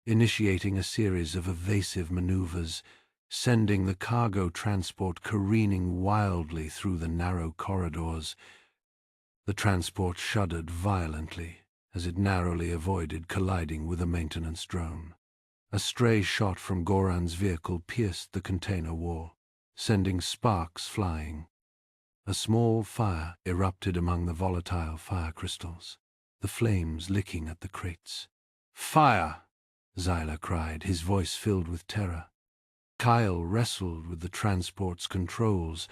initiating a series of evasive maneuvers, sending the cargo transport careening wildly through the narrow corridors. The transport shuddered violently as it narrowly avoided colliding with a maintenance drone. A stray shot from Goran's vehicle pierced the container wall, sending sparks flying. A small fire erupted among the volatile fire crystals, the flames licking at the crates. "Fire!" Xyla cried, his voice filled with terror. Kyle wrestled with the transport's controls,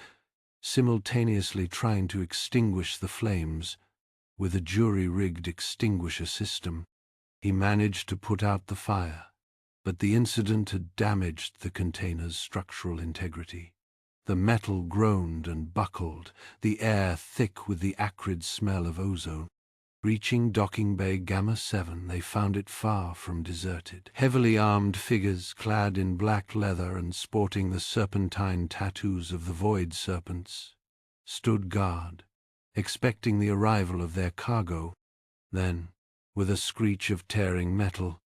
simultaneously trying to extinguish the flames With a jury-rigged extinguisher system, he managed to put out the fire, but the incident had damaged the container's structural integrity. The metal groaned and buckled, the air thick with the acrid smell of ozone. Reaching docking bay Gamma 7, they found it far from deserted. Heavily armed figures, clad in black leather and sporting the serpentine tattoos of the void serpents, stood guard, expecting the arrival of their cargo. Then, with a screech of tearing metal,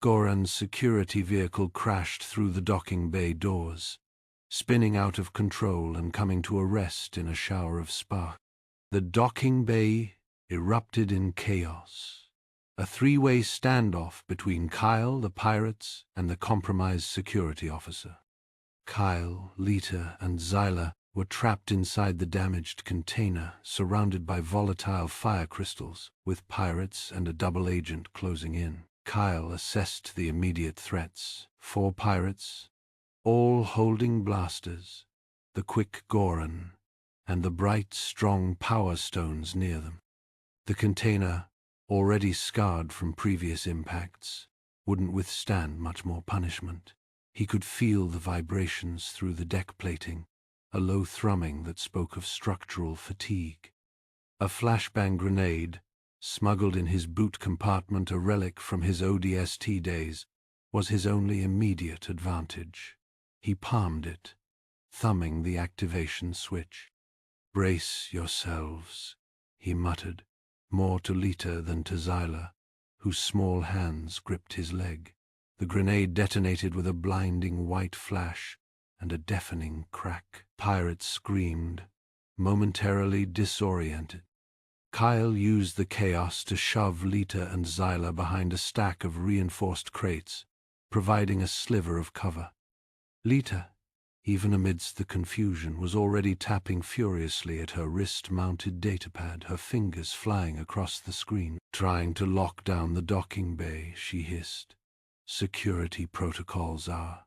Goran's security vehicle crashed through the docking bay doors, spinning out of control and coming to a rest in a shower of sparks. The docking bay erupted in chaos. A three-way standoff between Kyle, the pirates, and the compromised security officer. Kyle, Lita, and Zyla were trapped inside the damaged container, surrounded by volatile fire crystals, with pirates and a double agent closing in. Kyle assessed the immediate threats. 4 pirates, all holding blasters, the quick Goran, and the bright, strong power stones near them. The container, already scarred from previous impacts, wouldn't withstand much more punishment. He could feel the vibrations through the deck plating, a low thrumming that spoke of structural fatigue. A flashbang grenade, smuggled in his boot compartment, a relic from his ODST days, was his only immediate advantage. He palmed it, thumbing the activation switch. "Brace yourselves," he muttered, more to Lita than to Zyla, whose small hands gripped his leg. The grenade detonated with a blinding white flash and a deafening crack. Pirates screamed, momentarily disoriented. Kyle used the chaos to shove Lita and Zyla behind a stack of reinforced crates, providing a sliver of cover. Lita, even amidst the confusion, was already tapping furiously at her wrist-mounted datapad, her fingers flying across the screen. "Trying to lock down the docking bay," she hissed. "Security protocols are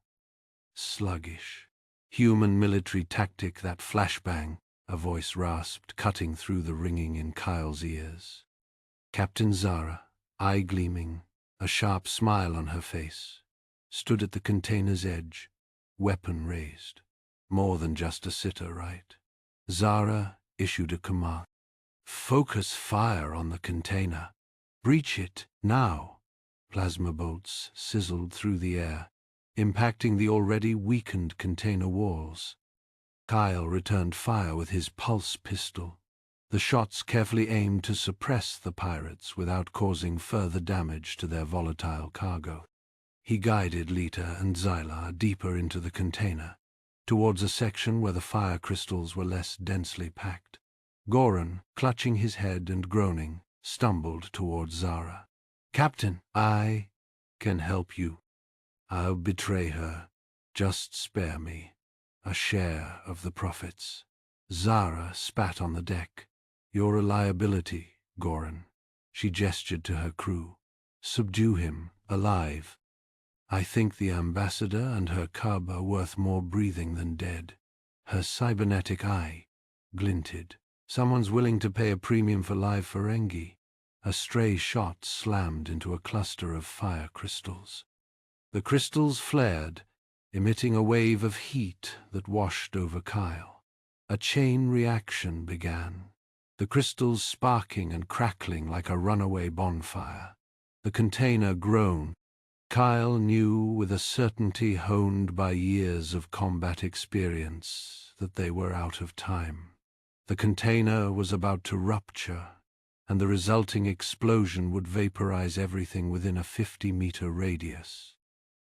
sluggish." "Human military tactic, that flashbang," a voice rasped, cutting through the ringing in Kyle's ears. Captain Zara, eye gleaming, a sharp smile on her face, stood at the container's edge, weapon raised. More than just a sitter, right? Zara issued a command. "Focus fire on the container. Breach it, now." Plasma bolts sizzled through the air, impacting the already weakened container walls. Kyle returned fire with his pulse pistol, the shots carefully aimed to suppress the pirates without causing further damage to their volatile cargo. He guided Lita and Zyla deeper into the container, towards a section where the fire crystals were less densely packed. Goran, clutching his head and groaning, stumbled towards Zara. "Captain, I can help you. I'll betray her. Just spare me a share of the profits." Zara spat on the deck. "You're a liability, Goran." She gestured to her crew. "Subdue him, alive. I think the ambassador and her cub are worth more breathing than dead." Her cybernetic eye glinted. "Someone's willing to pay a premium for live Ferengi." A stray shot slammed into a cluster of fire crystals. The crystals flared, emitting a wave of heat that washed over Kyle. A chain reaction began, the crystals sparking and crackling like a runaway bonfire. The container groaned. Kyle knew with a certainty honed by years of combat experience that they were out of time. The container was about to rupture, and the resulting explosion would vaporize everything within a 50-meter radius.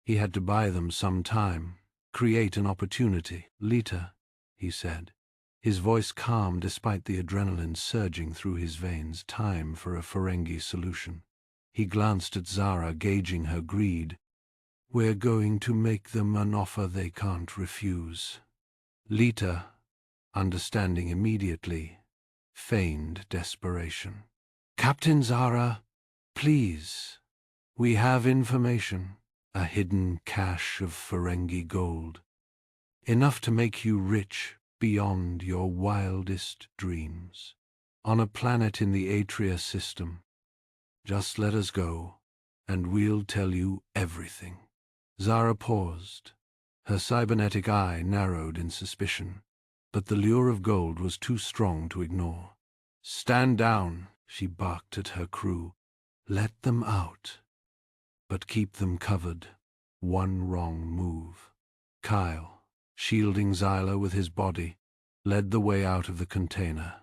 He had to buy them some time, create an opportunity. "Lita," he said, his voice calm despite the adrenaline surging through his veins. "Time for a Ferengi solution." He glanced at Zara, gauging her greed. "We're going to make them an offer they can't refuse." Lita, understanding immediately, feigned desperation. "Captain Zara, please. We have information, a hidden cache of Ferengi gold, enough to make you rich beyond your wildest dreams." On a planet in the Atria system. Just let us go, and we'll tell you everything." Zara paused. Her cybernetic eye narrowed in suspicion, but the lure of gold was too strong to ignore. "Stand down," she barked at her crew. "Let them out, but keep them covered. One wrong move." Kyle, shielding Xyla with his body, led the way out of the container,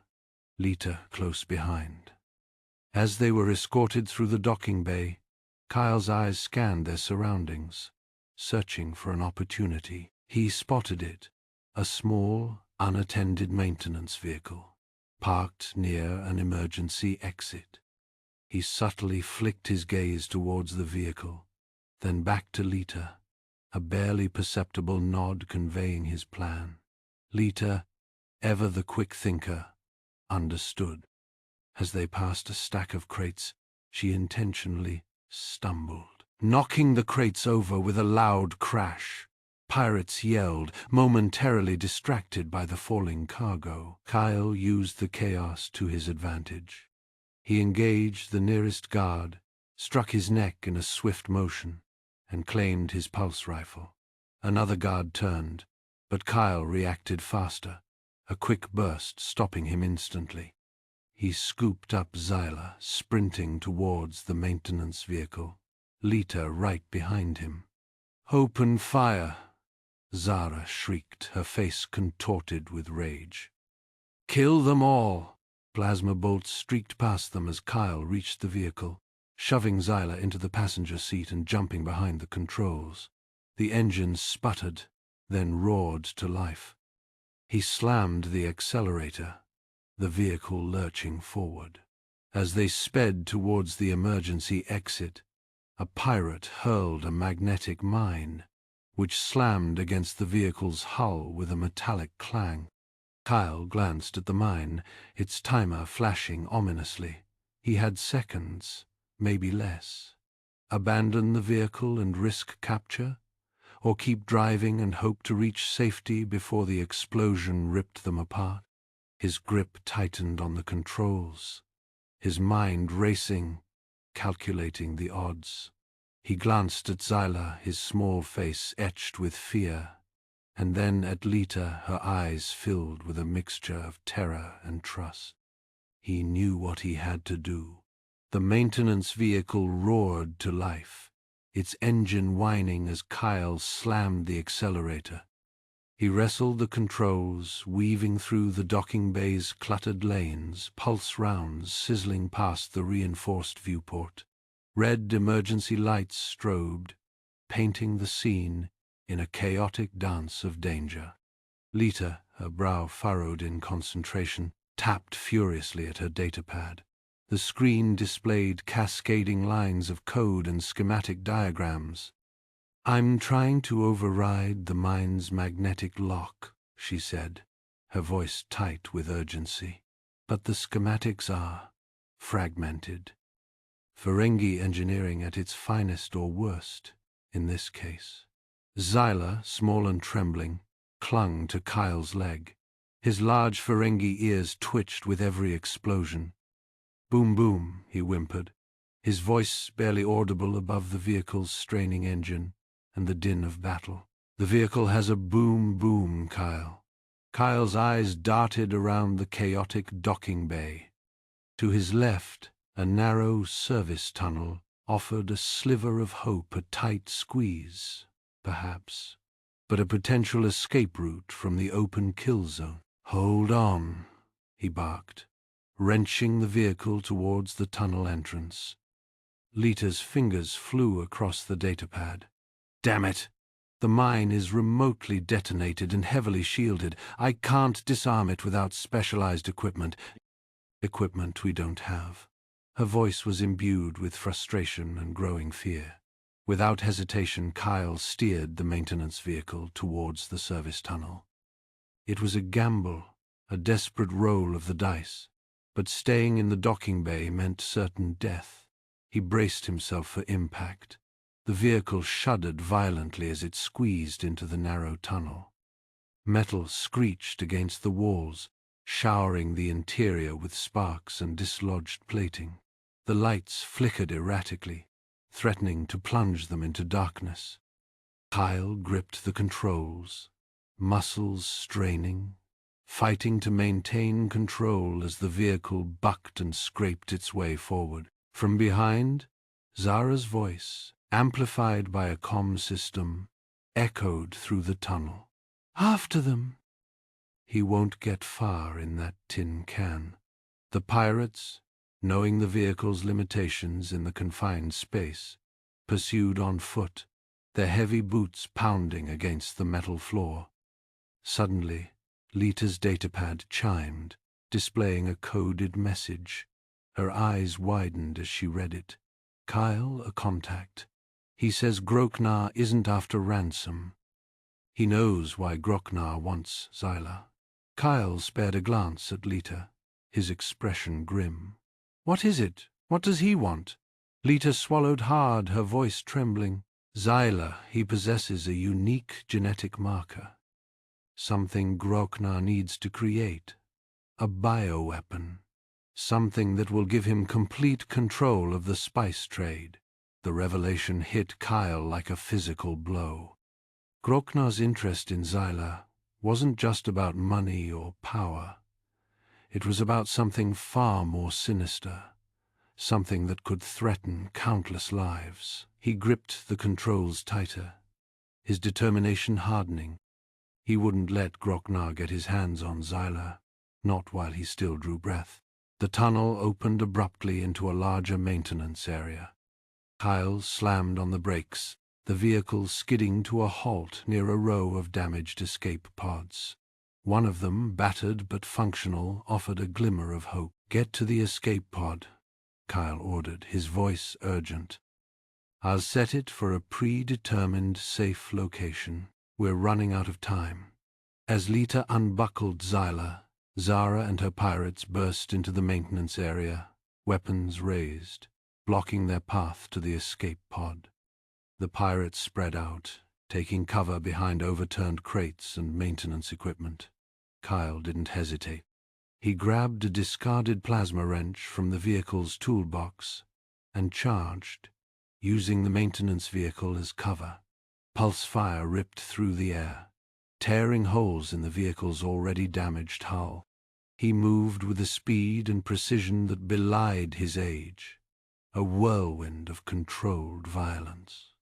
Lita close behind. As they were escorted through the docking bay, Kyle's eyes scanned their surroundings, searching for an opportunity. He spotted it, a small, unattended maintenance vehicle, parked near an emergency exit. He subtly flicked his gaze towards the vehicle, then back to Lita, a barely perceptible nod conveying his plan. Lita, ever the quick thinker, understood. As they passed a stack of crates, she intentionally stumbled, knocking the crates over with a loud crash. Pirates yelled, momentarily distracted by the falling cargo. Kyle used the chaos to his advantage. He engaged the nearest guard, struck his neck in a swift motion, and claimed his pulse rifle. Another guard turned, but Kyle reacted faster, a quick burst stopping him instantly. He scooped up Xyla, sprinting towards the maintenance vehicle, Lita right behind him. "Open fire!" Zara shrieked, her face contorted with rage. "Kill them all!" Plasma bolts streaked past them as Kyle reached the vehicle, shoving Xyla into the passenger seat and jumping behind the controls. The engine sputtered, then roared to life. He slammed the accelerator, the vehicle lurching forward. As they sped towards the emergency exit, a pirate hurled a magnetic mine, which slammed against the vehicle's hull with a metallic clang. Kyle glanced at the mine, its timer flashing ominously. He had seconds, maybe less. Abandon the vehicle and risk capture? Or keep driving and hope to reach safety before the explosion ripped them apart? His grip tightened on the controls, his mind racing, calculating the odds. He glanced at Xyla, his small face etched with fear, and then at Lita, her eyes filled with a mixture of terror and trust. He knew what he had to do. The maintenance vehicle roared to life, its engine whining as Kyle slammed the accelerator. He wrestled the controls, weaving through the docking bay's cluttered lanes, pulse rounds sizzling past the reinforced viewport. Red emergency lights strobed, painting the scene in a chaotic dance of danger. Lita, her brow furrowed in concentration, tapped furiously at her datapad. The screen displayed cascading lines of code and schematic diagrams. "I'm trying to override the mine's magnetic lock," she said, her voice tight with urgency. "But the schematics are fragmented. Ferengi engineering at its finest or worst, in this case." Xyla, small and trembling, clung to Kyle's leg. His large Ferengi ears twitched with every explosion. "Boom, boom," he whimpered, his voice barely audible above the vehicle's straining engine and the din of battle. "The vehicle has a boom, boom, Kyle." Kyle's eyes darted around the chaotic docking bay. To his left, a narrow service tunnel offered a sliver of hope, a tight squeeze, perhaps, but a potential escape route from the open kill zone. "Hold on," he barked, wrenching the vehicle towards the tunnel entrance. Lita's fingers flew across the datapad. "Damn it! The mine is remotely detonated and heavily shielded. I can't disarm it without specialized equipment. Equipment we don't have." Her voice was imbued with frustration and growing fear. Without hesitation, Kyle steered the maintenance vehicle towards the service tunnel. It was a gamble, a desperate roll of the dice, but staying in the docking bay meant certain death. He braced himself for impact. The vehicle shuddered violently as it squeezed into the narrow tunnel. Metal screeched against the walls, showering the interior with sparks and dislodged plating. The lights flickered erratically, threatening to plunge them into darkness. Kyle gripped the controls, muscles straining, fighting to maintain control as the vehicle bucked and scraped its way forward. From behind, Zara's voice, amplified by a comm system, echoed through the tunnel. "After them!" He won't get far in that tin can. The pirates, knowing the vehicle's limitations in the confined space, pursued on foot, their heavy boots pounding against the metal floor. Suddenly, Lita's datapad chimed, displaying a coded message. Her eyes widened as she read it. "Kyle, a contact. He says Groknar isn't after ransom. He knows why Groknar wants Zyla." Kyle spared a glance at Lita, his expression grim. "What is it? What does he want?" Lita swallowed hard, her voice trembling. "Zyla, he possesses a unique genetic marker. Something Groknar needs to create. A bioweapon. Something that will give him complete control of the spice trade." The revelation hit Kyle like a physical blow. Groknar's interest in Zyla wasn't just about money or power. It was about something far more sinister, something that could threaten countless lives. He gripped the controls tighter, his determination hardening. He wouldn't let Groknar get his hands on Zyla, not while he still drew breath. The tunnel opened abruptly into a larger maintenance area. Kyle slammed on the brakes, the vehicle skidding to a halt near a row of damaged escape pods. One of them, battered but functional, offered a glimmer of hope. "Get to the escape pod," Kyle ordered, his voice urgent. "I'll set it for a predetermined safe location. We're running out of time." As Lita unbuckled Zyla, Zara and her pirates burst into the maintenance area, weapons raised, blocking their path to the escape pod. The pirates spread out, taking cover behind overturned crates and maintenance equipment. Kyle didn't hesitate. He grabbed a discarded plasma wrench from the vehicle's toolbox and charged, using the maintenance vehicle as cover. Pulse fire ripped through the air, tearing holes in the vehicle's already damaged hull. He moved with a speed and precision that belied his age, a whirlwind of controlled violence.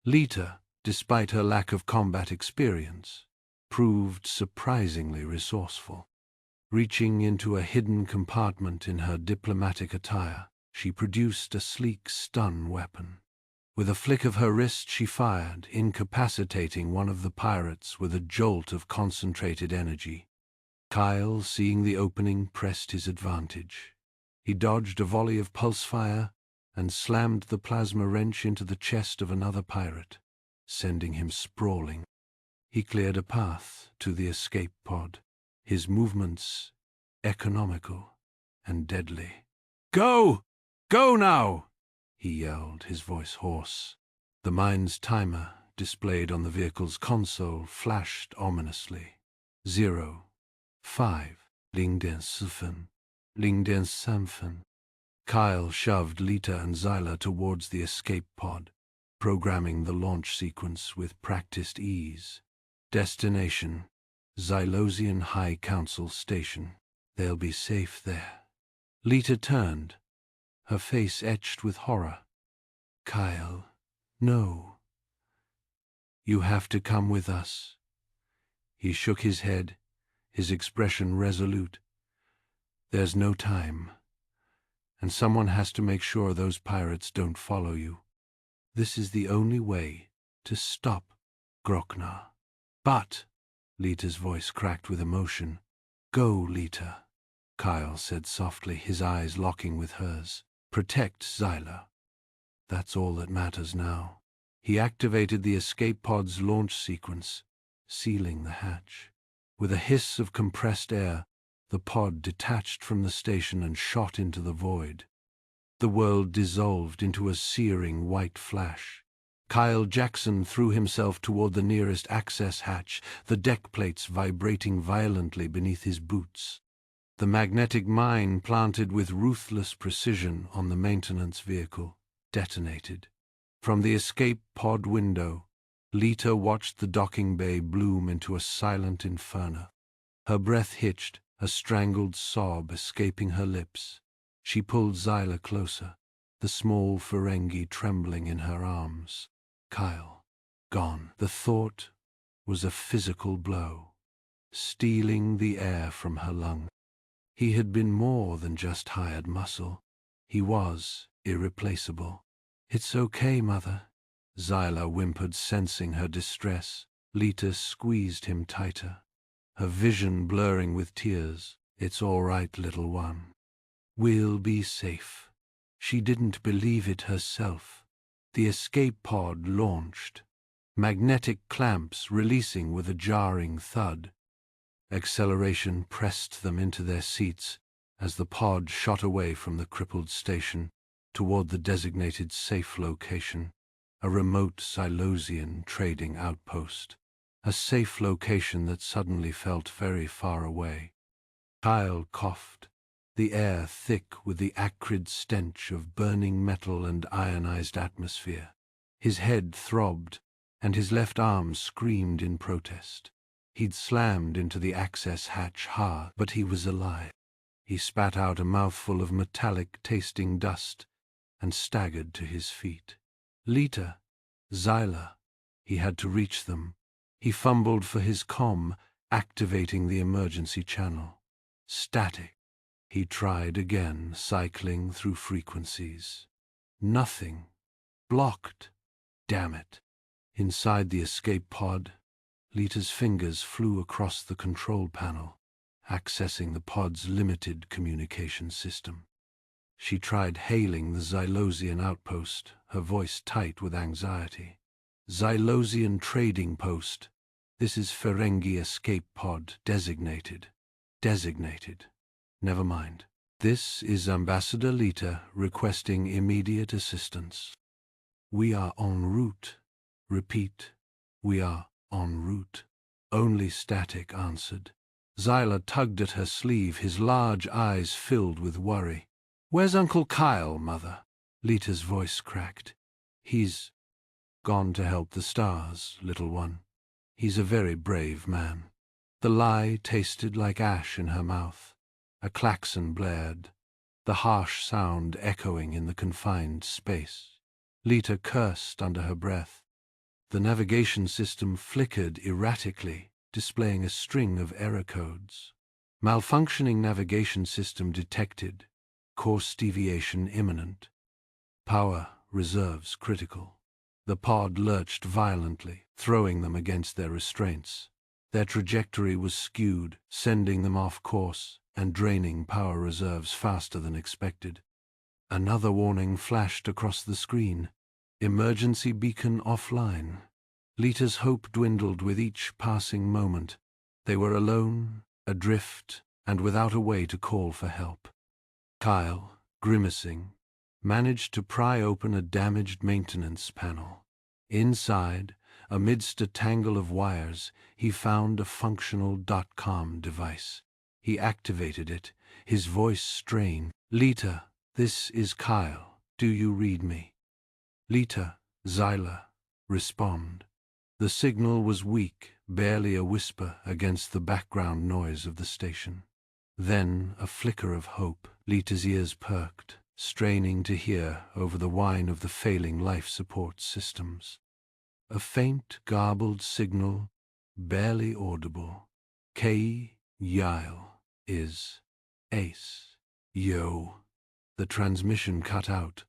Lita, despite her lack of combat experience, proved surprisingly resourceful. Reaching into a hidden compartment in her diplomatic attire, she produced a sleek stun weapon. With a flick of her wrist she fired, incapacitating one of the pirates with a jolt of concentrated energy. Kyle, seeing the opening, pressed his advantage. He dodged a volley of pulse fire and slammed the plasma wrench into the chest of another pirate, sending him sprawling. He cleared a path to the escape pod, his movements economical and deadly. "Go! Go now!" he yelled, his voice hoarse. The mine's timer, displayed on the vehicle's console, flashed ominously. 0, 5, Ling den Sifen, Ling den Samfen. Kyle shoved Lita and Zyla towards the escape pod, programming the launch sequence with practiced ease. Destination: Xylosian High Council Station. They'll be safe there. Lita turned, her face etched with horror. "Kyle, no. You have to come with us." He shook his head, his expression resolute. "There's no time. And someone has to make sure those pirates don't follow you. This is the only way to stop Groknar." "But," Lita's voice cracked with emotion. "Go, Lita," Kyle said softly, his eyes locking with hers. "Protect Zyla. That's all that matters now." He activated the escape pod's launch sequence, sealing the hatch. With a hiss of compressed air, the pod detached from the station and shot into the void. The world dissolved into a searing white flash. Kyle Jackson threw himself toward the nearest access hatch, the deck plates vibrating violently beneath his boots. The magnetic mine planted with ruthless precision on the maintenance vehicle detonated. From the escape pod window, Lita watched the docking bay bloom into a silent inferno. Her breath hitched, a strangled sob escaping her lips. She pulled Zyla closer, the small Ferengi trembling in her arms. Kyle, gone. The thought was a physical blow, stealing the air from her lungs. He had been more than just hired muscle. He was irreplaceable. "It's okay, Mother," Zyla whimpered, sensing her distress. Lita squeezed him tighter, her vision blurring with tears. "It's all right, little one. We'll be safe." She didn't believe it herself. The escape pod launched, magnetic clamps releasing with a jarring thud. Acceleration pressed them into their seats as the pod shot away from the crippled station toward the designated safe location, a remote Silosian trading outpost, a safe location that suddenly felt very far away. Kyle coughed, the air thick with the acrid stench of burning metal and ionized atmosphere. His head throbbed, and his left arm screamed in protest. He'd slammed into the access hatch hard, but he was alive. He spat out a mouthful of metallic-tasting dust and staggered to his feet. Lita, Zyla. He had to reach them. He fumbled for his comm, activating the emergency channel. Static. He tried again, cycling through frequencies. Nothing. Blocked. Damn it. Inside the escape pod, Lita's fingers flew across the control panel, accessing the pod's limited communication system. She tried hailing the Xylosian outpost, her voice tight with anxiety. "Xylosian trading post. This is Ferengi escape pod, designated. Designated. Never mind. This is Ambassador Lita requesting immediate assistance. We are en route. Repeat, we are en route." Only Static answered. Zyla tugged at her sleeve, his large eyes filled with worry. "Where's Uncle Kyle, Mother?" Lita's voice cracked. "He's gone to help the stars, little one. He's a very brave man." The lie tasted like ash in her mouth. A klaxon blared, the harsh sound echoing in the confined space. Lita cursed under her breath. The navigation system flickered erratically, displaying a string of error codes. "Malfunctioning navigation system detected. Course deviation imminent. Power reserves critical." The pod lurched violently, throwing them against their restraints. Their trajectory was skewed, sending them off course and draining power reserves faster than expected. Another warning flashed across the screen. Emergency beacon offline. Lita's hope dwindled with each passing moment. They were alone, adrift, and without a way to call for help. Kyle, grimacing, managed to pry open a damaged maintenance panel. Inside, amidst a tangle of wires, he found a functional .com device. He activated it, his voice strained. "Lita, this is Kyle. Do you read me?" "Lita, Zyla, respond." The signal was weak, barely a whisper against the background noise of the station. Then a flicker of hope. Lita's ears perked, straining to hear over the whine of the failing life support systems. A faint, garbled signal, barely audible. "K. Yile is Ace. Yo." The transmission cut out,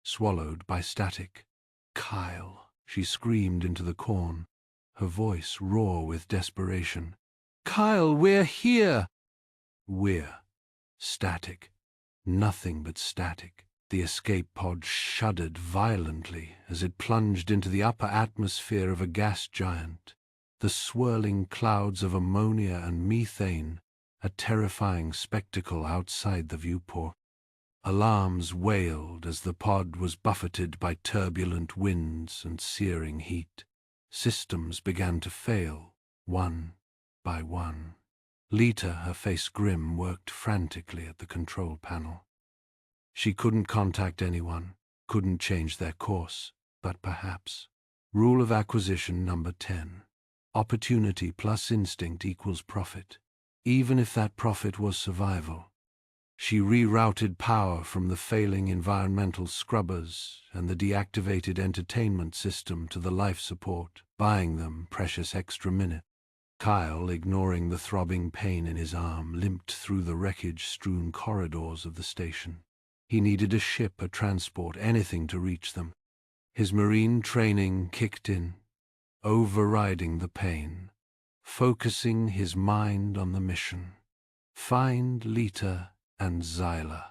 swallowed by static. "Kyle," she screamed into the corn, her voice raw with desperation. "Kyle, we're here!" "We're." Static. Nothing but static. The escape pod shuddered violently as it plunged into the upper atmosphere of a gas giant. The swirling clouds of ammonia and methane, a terrifying spectacle outside the viewport. Alarms wailed as the pod was buffeted by turbulent winds and searing heat. Systems began to fail, one by one. Lita, her face grim, worked frantically at the control panel. She couldn't contact anyone, couldn't change their course, but perhaps. Rule of acquisition number 10. Opportunity plus instinct equals profit, even if that profit was survival. She rerouted power from the failing environmental scrubbers and the deactivated entertainment system to the life support, buying them precious extra minutes. Kyle, ignoring the throbbing pain in his arm, limped through the wreckage-strewn corridors of the station. He needed a ship, a transport, anything to reach them. His marine training kicked in, overriding the pain, focusing his mind on the mission. Find Lita and Xyla.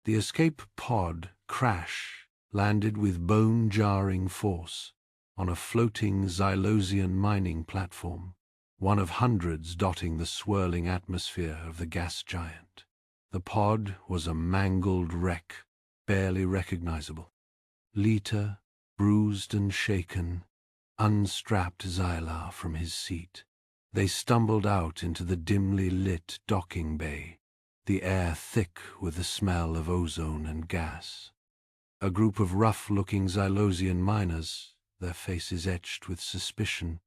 The escape pod crash landed with bone-jarring force on a floating Xylosian mining platform, one of hundreds dotting the swirling atmosphere of the gas giant. The pod was a mangled wreck, barely recognizable. Lita, bruised and shaken, unstrapped Xyla from his seat. They stumbled out into the dimly lit docking bay, the air thick with the smell of ozone and gas. A group of rough-looking Xylosian miners, their faces etched with suspicion,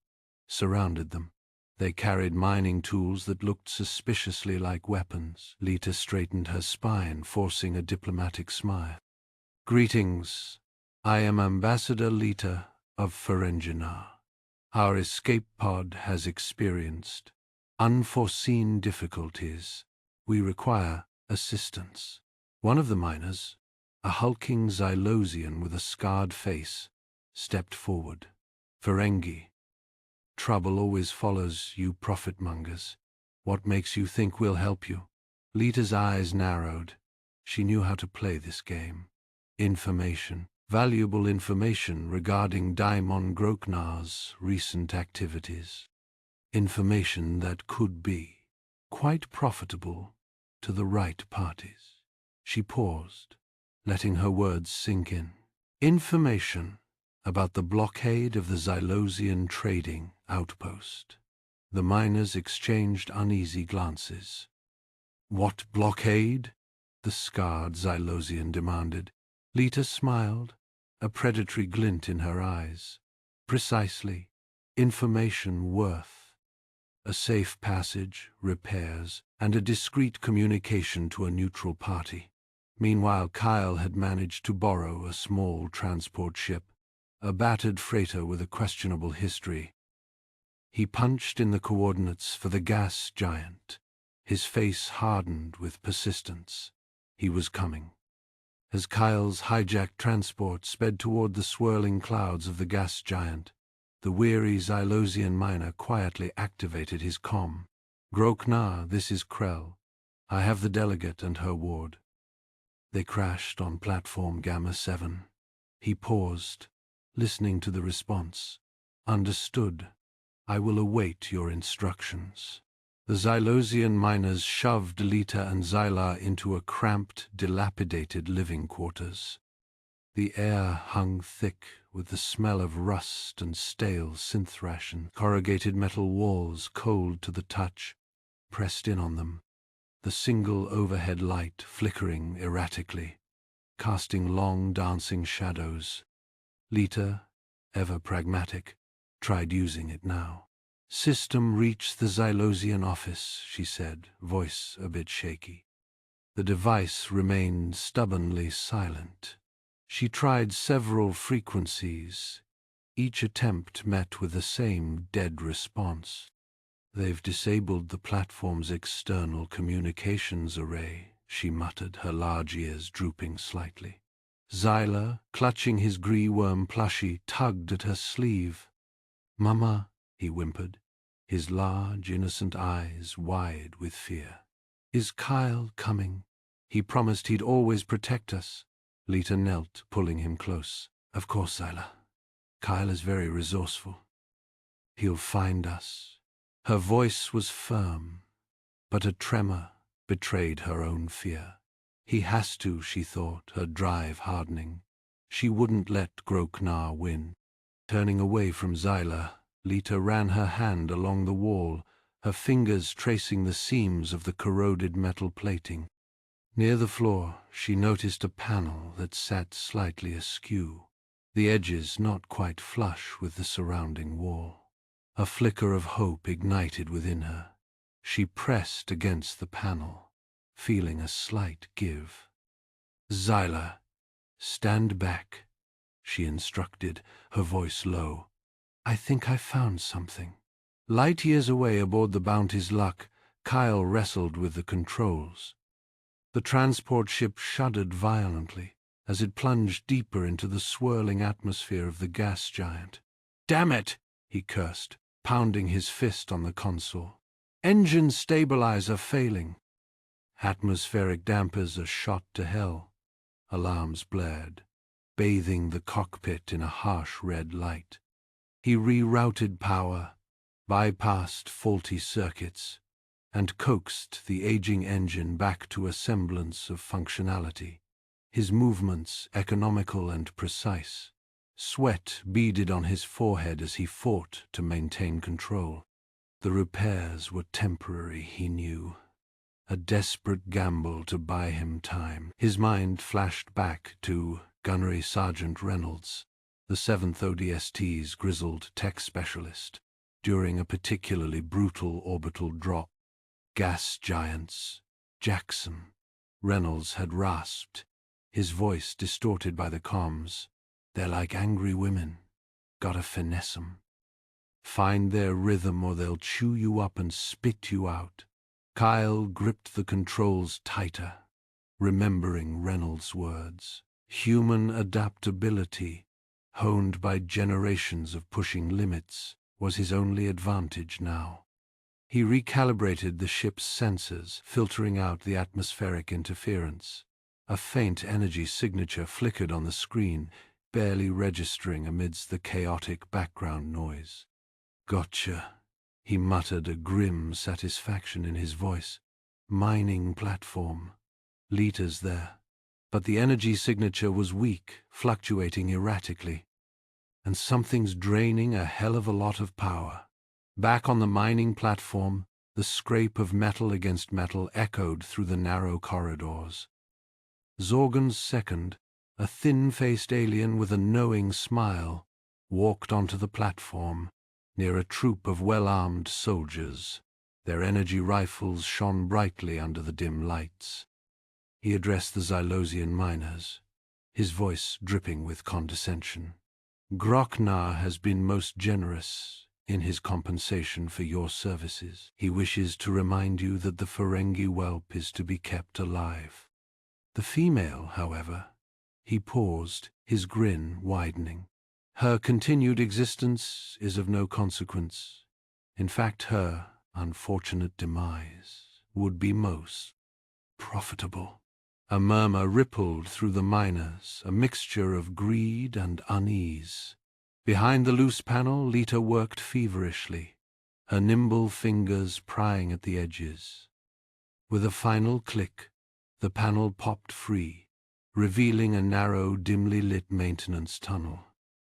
surrounded them. They carried mining tools that looked suspiciously like weapons. Lita straightened her spine, forcing a diplomatic smile. "Greetings. I am Ambassador Lita of Ferenginar. Our escape pod has experienced unforeseen difficulties. We require assistance." One of the miners, a hulking Xylosian with a scarred face, stepped forward. "Ferengi, trouble always follows you profit-mongers. What makes you think we'll help you?" Lita's eyes narrowed. She knew how to play this game. Information, valuable information regarding Daimon Groknar's recent activities. Information that could be quite profitable to the right parties. She paused, letting her words sink in. Information about the blockade of the Xylosian trading outpost. The miners exchanged uneasy glances. "What blockade?" the scarred Xylosian demanded. Lita smiled, a predatory glint in her eyes. "Precisely. Information worth. A safe passage, repairs, and a discreet communication to a neutral party." Meanwhile, Kyle had managed to borrow a small transport ship, a battered freighter with a questionable history. He punched in the coordinates for the gas giant, his face hardened with persistence. He was coming. As Kyle's hijacked transport sped toward the swirling clouds of the gas giant, the weary Xylosian miner quietly activated his comm. "Groknar, this is Krell. I have the delegate and her ward." They crashed on platform Gamma 7. He paused, listening to the response. "Understood. I will await your instructions." The Xylosian miners shoved Lita and Xyla into a cramped, dilapidated living quarters. The air hung thick with the smell of rust and stale synth ration. Corrugated metal walls, cold to the touch, pressed in on them. The single overhead light flickering erratically, casting long dancing shadows. Lita, ever pragmatic, tried using it now. "System reached the Xylosian office," she said, voice a bit shaky. The device remained stubbornly silent. She tried several frequencies. Each attempt met with the same dead response. "They've disabled the platform's external communications array," she muttered, her large ears drooping slightly. Xyla, clutching his gree-worm plushie, tugged at her sleeve. "Mama," he whimpered, his large, innocent eyes wide with fear. "Is Kyle coming? He promised he'd always protect us." Lita knelt, pulling him close. "Of course, Xyla. Kyle is very resourceful. He'll find us." Her voice was firm, but a tremor betrayed her own fear. "He has to," she thought, her drive hardening. She wouldn't let Groknar win. Turning away from Xyla, Lita ran her hand along the wall, her fingers tracing the seams of the corroded metal plating. Near the floor, she noticed a panel that sat slightly askew, the edges not quite flush with the surrounding wall. A flicker of hope ignited within her. She pressed against the panel, feeling a slight give. "Zyla, stand back," she instructed, her voice low. "I think I found something." Light years away aboard the Bounty's Luck, Kyle wrestled with the controls. The transport ship shuddered violently as it plunged deeper into the swirling atmosphere of the gas giant. "Damn it!" he cursed, pounding his fist on the console. "Engine stabilizer failing." Atmospheric dampers are shot to hell. Alarms blared, bathing the cockpit in a harsh red light. He rerouted power, bypassed faulty circuits, and coaxed the aging engine back to a semblance of functionality. His movements economical and precise. Sweat beaded on his forehead as he fought to maintain control. The repairs were temporary, he knew. A desperate gamble to buy him time. His mind flashed back to Gunnery Sergeant Reynolds, the 7th ODST's grizzled tech specialist, during a particularly brutal orbital drop. "Gas giants. Jackson," Reynolds had rasped, his voice distorted by the comms. "They're like angry women. Gotta finesse 'em. Find their rhythm or they'll chew you up and spit you out." Kyle gripped the controls tighter, remembering Reynolds' words. Human adaptability, honed by generations of pushing limits, was his only advantage now. He recalibrated the ship's sensors, filtering out the atmospheric interference. A faint energy signature flickered on the screen, barely registering amidst the chaotic background noise. "Gotcha," he muttered, a grim satisfaction in his voice. "Mining platform. Liters there." But the energy signature was weak, fluctuating erratically. And something's draining a hell of a lot of power. Back on the mining platform, the scrape of metal against metal echoed through the narrow corridors. Zorgan's second, a thin-faced alien with a knowing smile, walked onto the platform, near a troop of well-armed soldiers. Their energy rifles shone brightly under the dim lights. He addressed the Xylosian miners, his voice dripping with condescension. "Groknar has been most generous in his compensation for your services. He wishes to remind you that the Ferengi whelp is to be kept alive. The female, however," he paused, his grin widening. "Her continued existence is of no consequence. In fact, her unfortunate demise would be most profitable." A murmur rippled through the miners, a mixture of greed and unease. Behind the loose panel, Lita worked feverishly, her nimble fingers prying at the edges. With a final click, the panel popped free, revealing a narrow, dimly lit maintenance tunnel.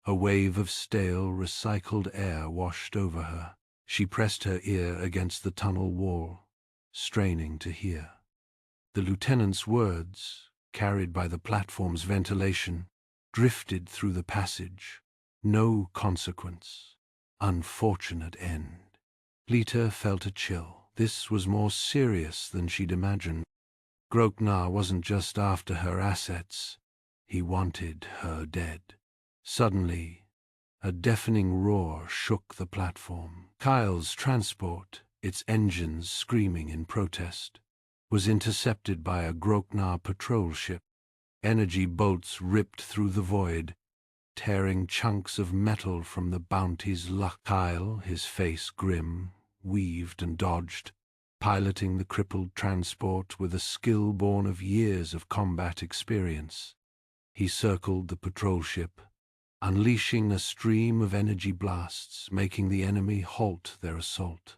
A wave of stale, recycled air washed over her. She pressed her ear against the tunnel wall, straining to hear. The lieutenant's words, carried by the platform's ventilation, drifted through the passage. "No consequence. Unfortunate end." Lita felt a chill. This was more serious than she'd imagined. Groknar wasn't just after her assets. He wanted her dead. Suddenly, a deafening roar shook the platform. Kyle's transport, its engines screaming in protest, was intercepted by a Groknar patrol ship. Energy bolts ripped through the void, tearing chunks of metal from the Bounty's Luck. Kyle, his face grim, weaved and dodged, piloting the crippled transport with a skill born of years of combat experience. He circled the patrol ship, unleashing a stream of energy blasts, making the enemy halt their assault.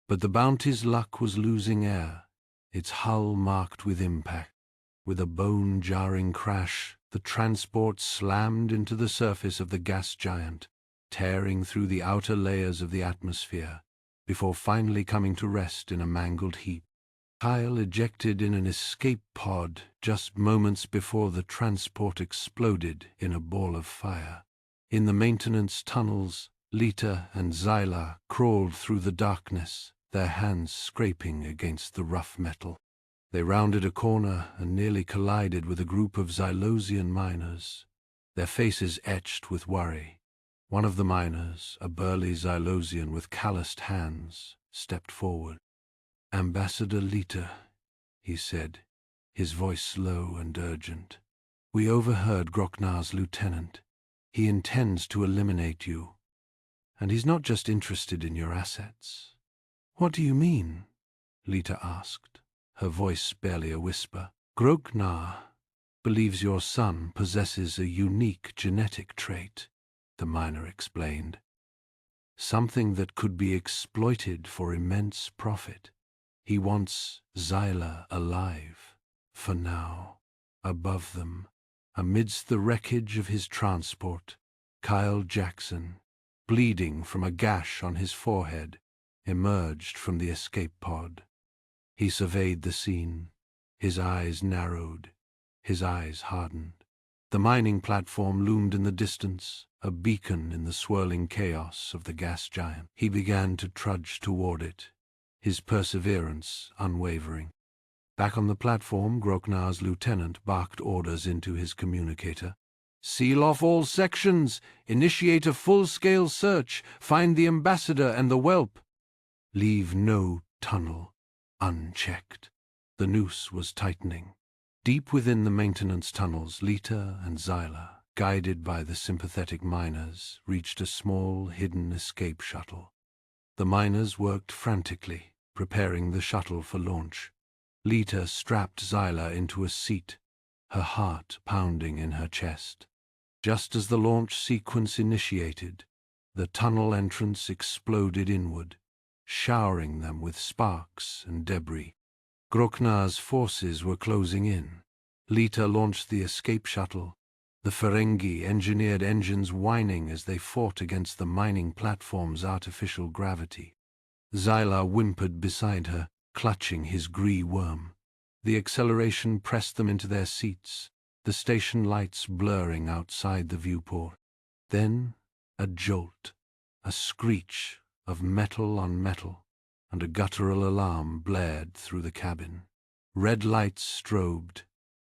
But the Bounty's Luck was losing air, its hull marked with impact. With a bone-jarring crash, the transport slammed into the surface of the gas giant, tearing through the outer layers of the atmosphere. before finally coming to rest in a mangled heap. Kyle ejected in an escape pod just moments before the transport exploded in a ball of fire. In the maintenance tunnels, Lita and Zyla crawled through the darkness, their hands scraping against the rough metal. They rounded a corner and nearly collided with a group of Xylosian miners, their faces etched with worry. One of the miners, a burly Xylosian with calloused hands, stepped forward. "Ambassador Lita," he said, his voice low and urgent. "We overheard Groknar's lieutenant. He intends to eliminate you. And he's not just interested in your assets." "What do you mean?" Lita asked, her voice barely a whisper. "Groknar believes your son possesses a unique genetic trait," the miner explained. "Something that could be exploited for immense profit. He wants Zyla alive, for now." Above them, amidst the wreckage of his transport, Kyle Jackson, bleeding from a gash on his forehead, emerged from the escape pod. He surveyed the scene, his eyes narrowed, his eyes hardened. The mining platform loomed in the distance, a beacon in the swirling chaos of the gas giant. He began to trudge toward it, his perseverance unwavering. Back on the platform, Groknar's lieutenant barked orders into his communicator. "Seal off all sections! Initiate a full-scale search! Find the ambassador and the whelp! Leave no tunnel unchecked." The noose was tightening. Deep within the maintenance tunnels, Lita and Zyla, guided by the sympathetic miners, reached a small, hidden escape shuttle. The miners worked frantically, preparing the shuttle for launch. Lita strapped Zyla into a seat, her heart pounding in her chest. Just as the launch sequence initiated, the tunnel entrance exploded inward, showering them with sparks and debris. Groknar's forces were closing in. Lita launched the escape shuttle, the Ferengi-engineered engines whining as they fought against the mining platform's artificial gravity. Zyla whimpered beside her, clutching his grey worm. The acceleration pressed them into their seats, the station lights blurring outside the viewport. Then a jolt, a screech of metal on metal, and a guttural alarm blared through the cabin. Red lights strobed,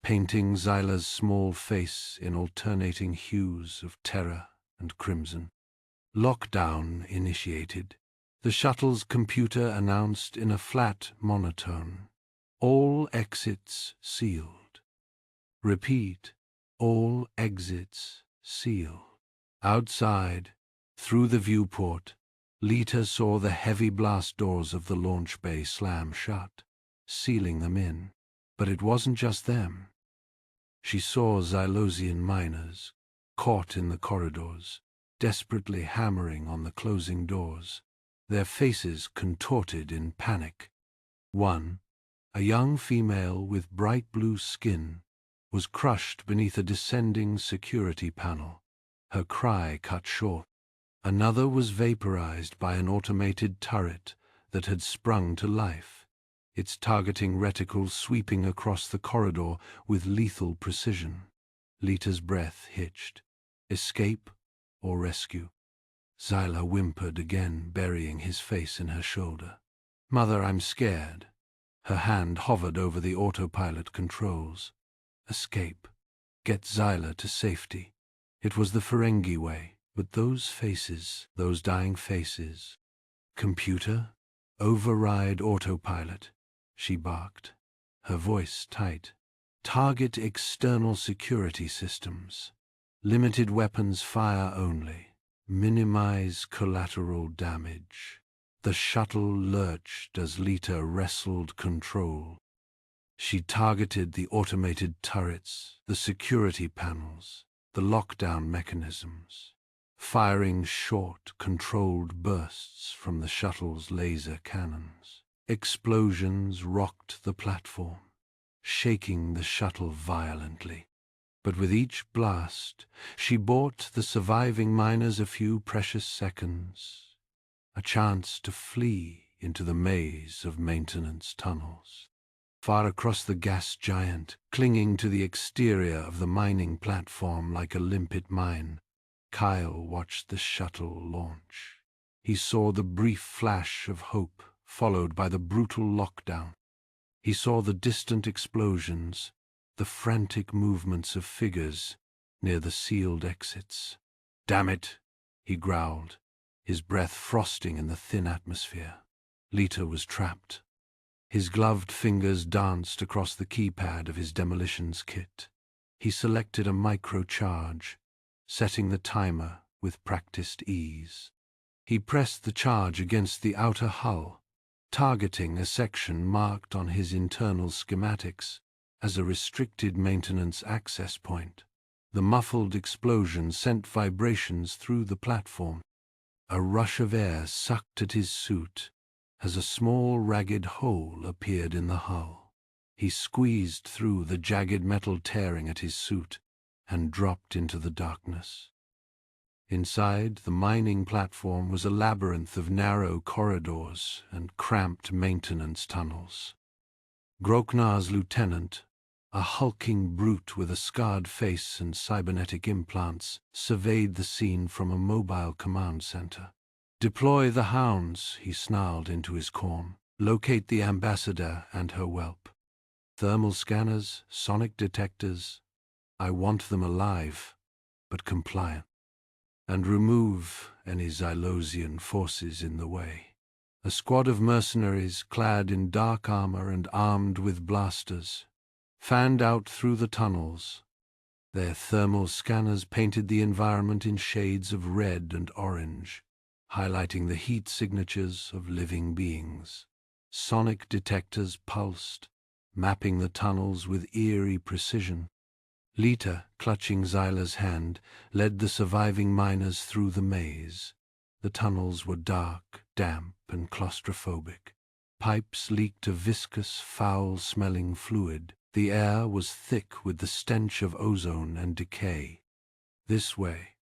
painting Zyla's small face in alternating hues of terror and crimson. Lockdown initiated. The shuttle's computer announced in a flat monotone, "All exits sealed." Repeat, "All exits sealed." Outside, through the viewport, Lita saw the heavy blast doors of the launch bay slam shut, sealing them in. But it wasn't just them. She saw Xylosian miners, caught in the corridors, desperately hammering on the closing doors, their faces contorted in panic. One, a young female with bright blue skin, was crushed beneath a descending security panel, her cry cut short. Another was vaporized by an automated turret that had sprung to life, its targeting reticule sweeping across the corridor with lethal precision. Lita's breath hitched. Escape or rescue? Zyla whimpered again, burying his face in her shoulder. "Mother, I'm scared." Her hand hovered over the autopilot controls. Escape. Get Zyla to safety. It was the Ferengi way, but those faces, those dying faces. "Computer, override autopilot," she barked, her voice tight. "Target external security systems. Limited weapons fire only. Minimize collateral damage." The shuttle lurched as Lita wrestled control. She targeted the automated turrets, the security panels, the lockdown mechanisms, firing short, controlled bursts from the shuttle's laser cannons. Explosions rocked the platform, shaking the shuttle violently. But with each blast, she bought the surviving miners a few precious seconds, a chance to flee into the maze of maintenance tunnels. Far across the gas giant, clinging to the exterior of the mining platform like a limpet mine, Kyle watched the shuttle launch. He saw the brief flash of hope, followed by the brutal lockdown. He saw the distant explosions, the frantic movements of figures near the sealed exits. "Damn it," he growled, his breath frosting in the thin atmosphere. Lita was trapped. His gloved fingers danced across the keypad of his demolitions kit. He selected a micro-charge, setting the timer with practiced ease. He pressed the charge against the outer hull, targeting a section marked on his internal schematics as a restricted maintenance access point. The muffled explosion sent vibrations through the platform. A rush of air sucked at his suit as a small ragged hole appeared in the hull. He squeezed through the jagged metal tearing at his suit and dropped into the darkness. Inside, the mining platform was a labyrinth of narrow corridors and cramped maintenance tunnels. Groknar's lieutenant, a hulking brute with a scarred face and cybernetic implants, surveyed the scene from a mobile command center. "Deploy the hounds," he snarled into his corn. "Locate the ambassador and her whelp. Thermal scanners, sonic detectors. I want them alive, but compliant. And remove any Xylosian forces in the way." A squad of mercenaries, clad in dark armor and armed with blasters, fanned out through the tunnels. Their thermal scanners painted the environment in shades of red and orange, highlighting the heat signatures of living beings. Sonic detectors pulsed, mapping the tunnels with eerie precision. Lita, clutching Xyla's hand, led the surviving miners through the maze. The tunnels were dark, damp, and claustrophobic. Pipes leaked a viscous, foul-smelling fluid. The air was thick with the stench of ozone and decay. This way,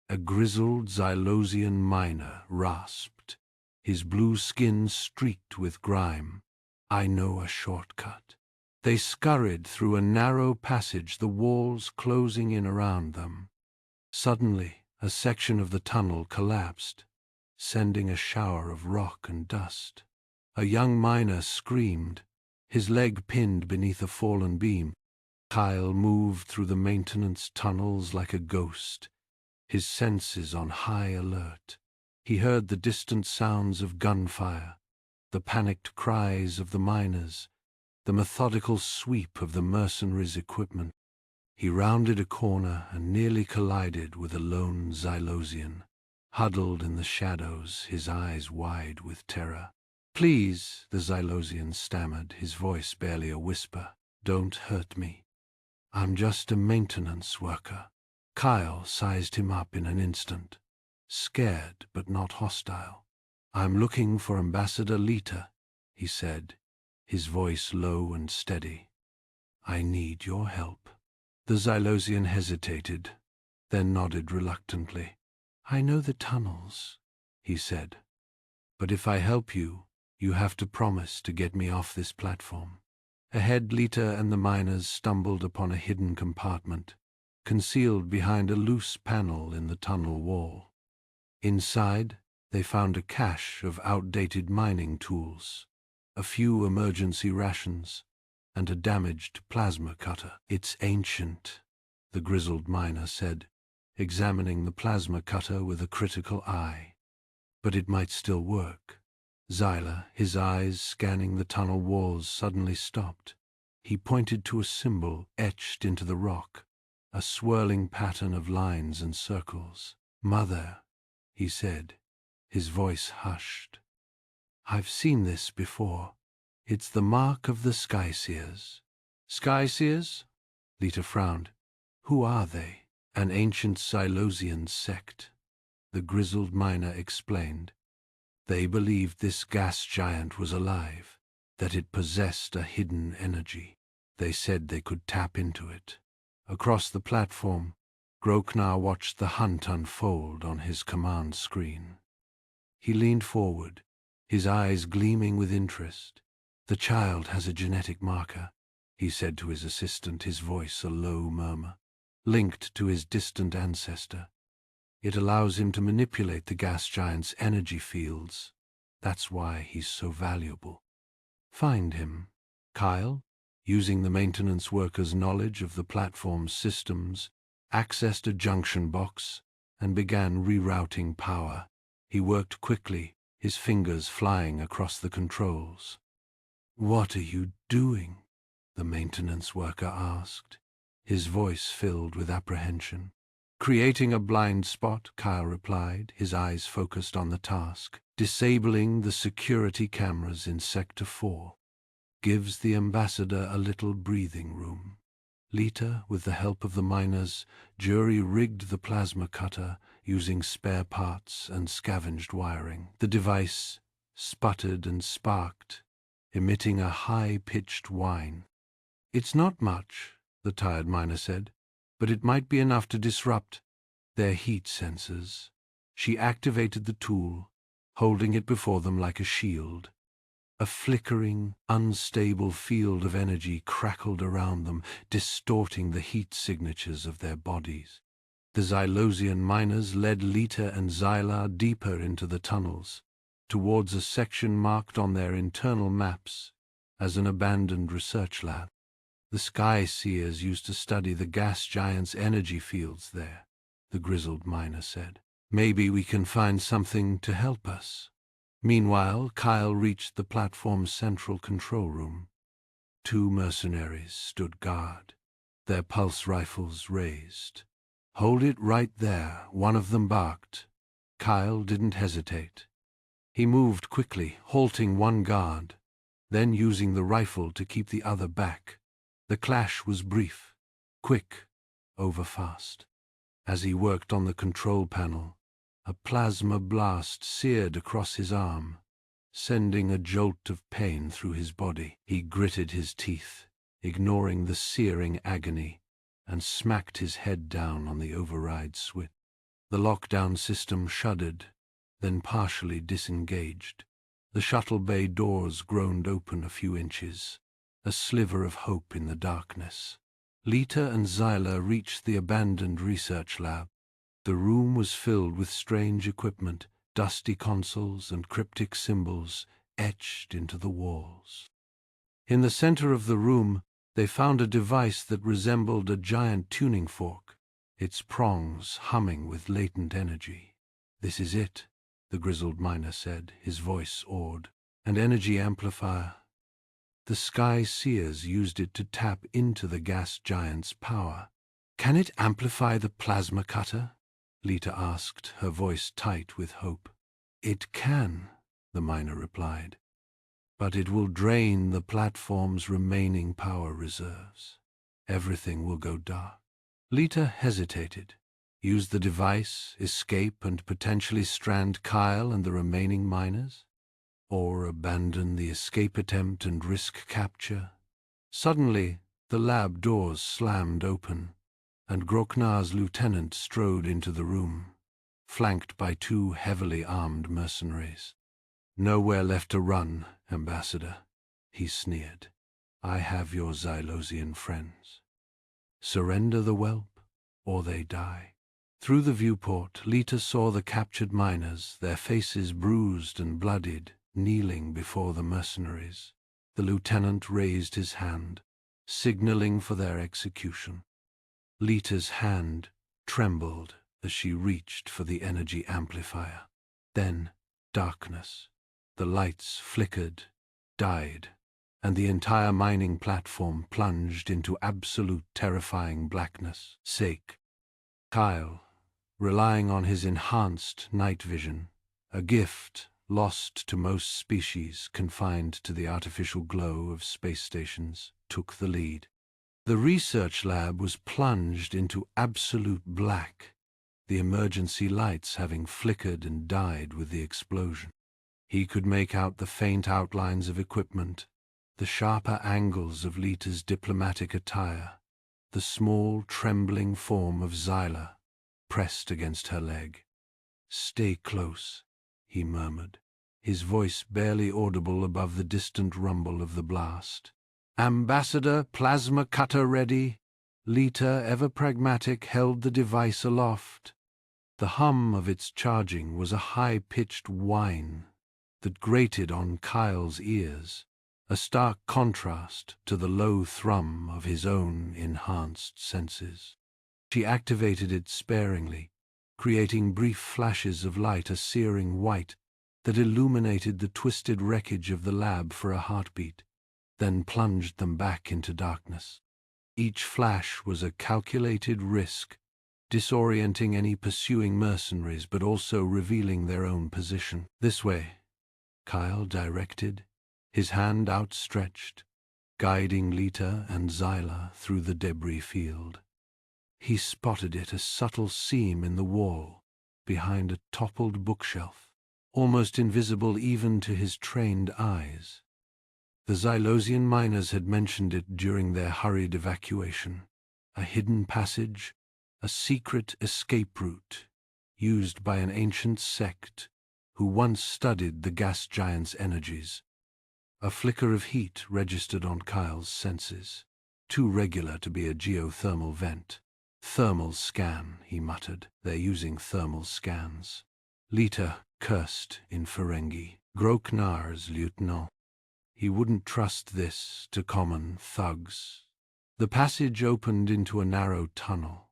a grizzled Xylosian miner rasped, his blue skin streaked with grime. "I know a shortcut." They scurried through a narrow passage, the walls closing in around them. Suddenly, a section of the tunnel collapsed, sending a shower of rock and dust. A young miner screamed, his leg pinned beneath a fallen beam. Kyle moved through the maintenance tunnels like a ghost, his senses on high alert. He heard the distant sounds of gunfire, the panicked cries of the miners, the methodical sweep of the mercenaries' equipment. He rounded a corner and nearly collided with a lone Xylosian, huddled in the shadows, his eyes wide with terror. "Please," the Xylosian stammered, his voice barely a whisper. "Don't hurt me. I'm just a maintenance worker." Kyle sized him up in an instant, scared but not hostile. "I'm looking for Ambassador Lita," he said, his voice low and steady. "I need your help." The Xylosian hesitated, then nodded reluctantly. "I know the tunnels," he said. "But if I help you, you have to promise to get me off this platform." Ahead, Lita and the miners stumbled upon a hidden compartment, concealed behind a loose panel in the tunnel wall. Inside, they found a cache of outdated mining tools, a few emergency rations, and a damaged plasma cutter. "It's ancient," the grizzled miner said, examining the plasma cutter with a critical eye. "But it might still work." Xyla, his eyes scanning the tunnel walls, suddenly stopped. He pointed to a symbol etched into the rock, a swirling pattern of lines and circles. "Mother," he said, his voice hushed. "I've seen this before. It's the mark of the Skyseers." "Skyseers?" Lita frowned. "Who are they?" "An ancient Xylosian sect," the grizzled miner explained. "They believed this gas giant was alive, that it possessed a hidden energy. They said they could tap into it." Across the platform, Groknar watched the hunt unfold on his command screen. He leaned forward, his eyes gleaming with interest. "The child has a genetic marker," he said to his assistant, his voice a low murmur, "linked to his distant ancestor. It allows him to manipulate the gas giant's energy fields. That's why he's so valuable." "Find him." Kyle, using the maintenance worker's knowledge of the platform's systems, accessed a junction box and began rerouting power. He worked quickly, his fingers flying across the controls. "What are you doing?" the maintenance worker asked, his voice filled with apprehension. "Creating a blind spot," Kyle replied, his eyes focused on the task. "Disabling the security cameras in Sector 4. Gives the ambassador a little breathing room." Lita, with the help of the miners, jury-rigged the plasma cutter using spare parts and scavenged wiring. The device sputtered and sparked, emitting a high-pitched whine. "It's not much," the tired miner said, "but it might be enough to disrupt their heat sensors." She activated the tool, holding it before them like a shield. A flickering, unstable field of energy crackled around them, distorting the heat signatures of their bodies. The Xylosian miners led Lita and Xylar deeper into the tunnels, towards a section marked on their internal maps as an abandoned research lab. "The Sky Seers used to study the gas giant's energy fields there," the grizzled miner said. "Maybe we can find something to help us." Meanwhile, Kyle reached the platform's central control room. 2 mercenaries stood guard, their pulse rifles raised. "Hold it right there," one of them barked. Kyle didn't hesitate. He moved quickly, halting one guard, then using the rifle to keep the other back. The clash was brief, quick, over fast. As he worked on the control panel, a plasma blast seared across his arm, sending a jolt of pain through his body. He gritted his teeth, ignoring the searing agony, and smacked his head down on the override switch. The lockdown system shuddered, then partially disengaged. The shuttle bay doors groaned open a few inches, a sliver of hope in the darkness. Lita and Xylar reached the abandoned research lab. The room was filled with strange equipment, dusty consoles and cryptic symbols etched into the walls. In the center of the room, they found a device that resembled a giant tuning fork, its prongs humming with latent energy. "This is it," the grizzled miner said, his voice awed. "An energy amplifier. The Sky Seers used it to tap into the gas giant's power." "Can it amplify the plasma cutter?" Lita asked, her voice tight with hope. "It can," the miner replied, "but it will drain the platform's remaining power reserves. Everything will go dark." Lita hesitated. Use the device, escape, and potentially strand Kyle and the remaining miners? Or abandon the escape attempt and risk capture? Suddenly, the lab doors slammed open, and Groknar's lieutenant strode into the room, flanked by 2 heavily armed mercenaries. "Nowhere left to run, Ambassador," he sneered. "I have your Xylosian friends. Surrender the whelp, or they die." Through the viewport, Lita saw the captured miners, their faces bruised and bloodied, kneeling before the mercenaries. The lieutenant raised his hand, signaling for their execution. Lita's hand trembled as she reached for the energy amplifier. Then, darkness. The lights flickered, died, and the entire mining platform plunged into absolute terrifying blackness. Kyle, relying on his enhanced night vision, a gift lost to most species confined to the artificial glow of space stations, took the lead. The research lab was plunged into absolute black, the emergency lights having flickered and died with the explosion. He could make out the faint outlines of equipment, the sharper angles of Lita's diplomatic attire, the small, trembling form of Xylar pressed against her leg. "Stay close," he murmured, his voice barely audible above the distant rumble of the blast. "Ambassador, plasma cutter ready." Lita, ever pragmatic, held the device aloft. The hum of its charging was a high-pitched whine that grated on Kyle's ears, a stark contrast to the low thrum of his own enhanced senses. She activated it sparingly, creating brief flashes of light, a searing white that illuminated the twisted wreckage of the lab for a heartbeat, then plunged them back into darkness. Each flash was a calculated risk, disorienting any pursuing mercenaries but also revealing their own position. "This way," Kyle directed, his hand outstretched, guiding Lita and Xyla through the debris field. He spotted it, a subtle seam in the wall, behind a toppled bookshelf, almost invisible even to his trained eyes. The Xylosian miners had mentioned it during their hurried evacuation. A hidden passage, a secret escape route, used by an ancient sect who once studied the gas giant's energies. A flicker of heat registered on Kyle's senses, too regular to be a geothermal vent. "Thermal scan," he muttered. "They're using thermal scans." Lita cursed in Ferengi. "Groknars, Lieutenant." He wouldn't trust this to common thugs. The passage opened into a narrow tunnel,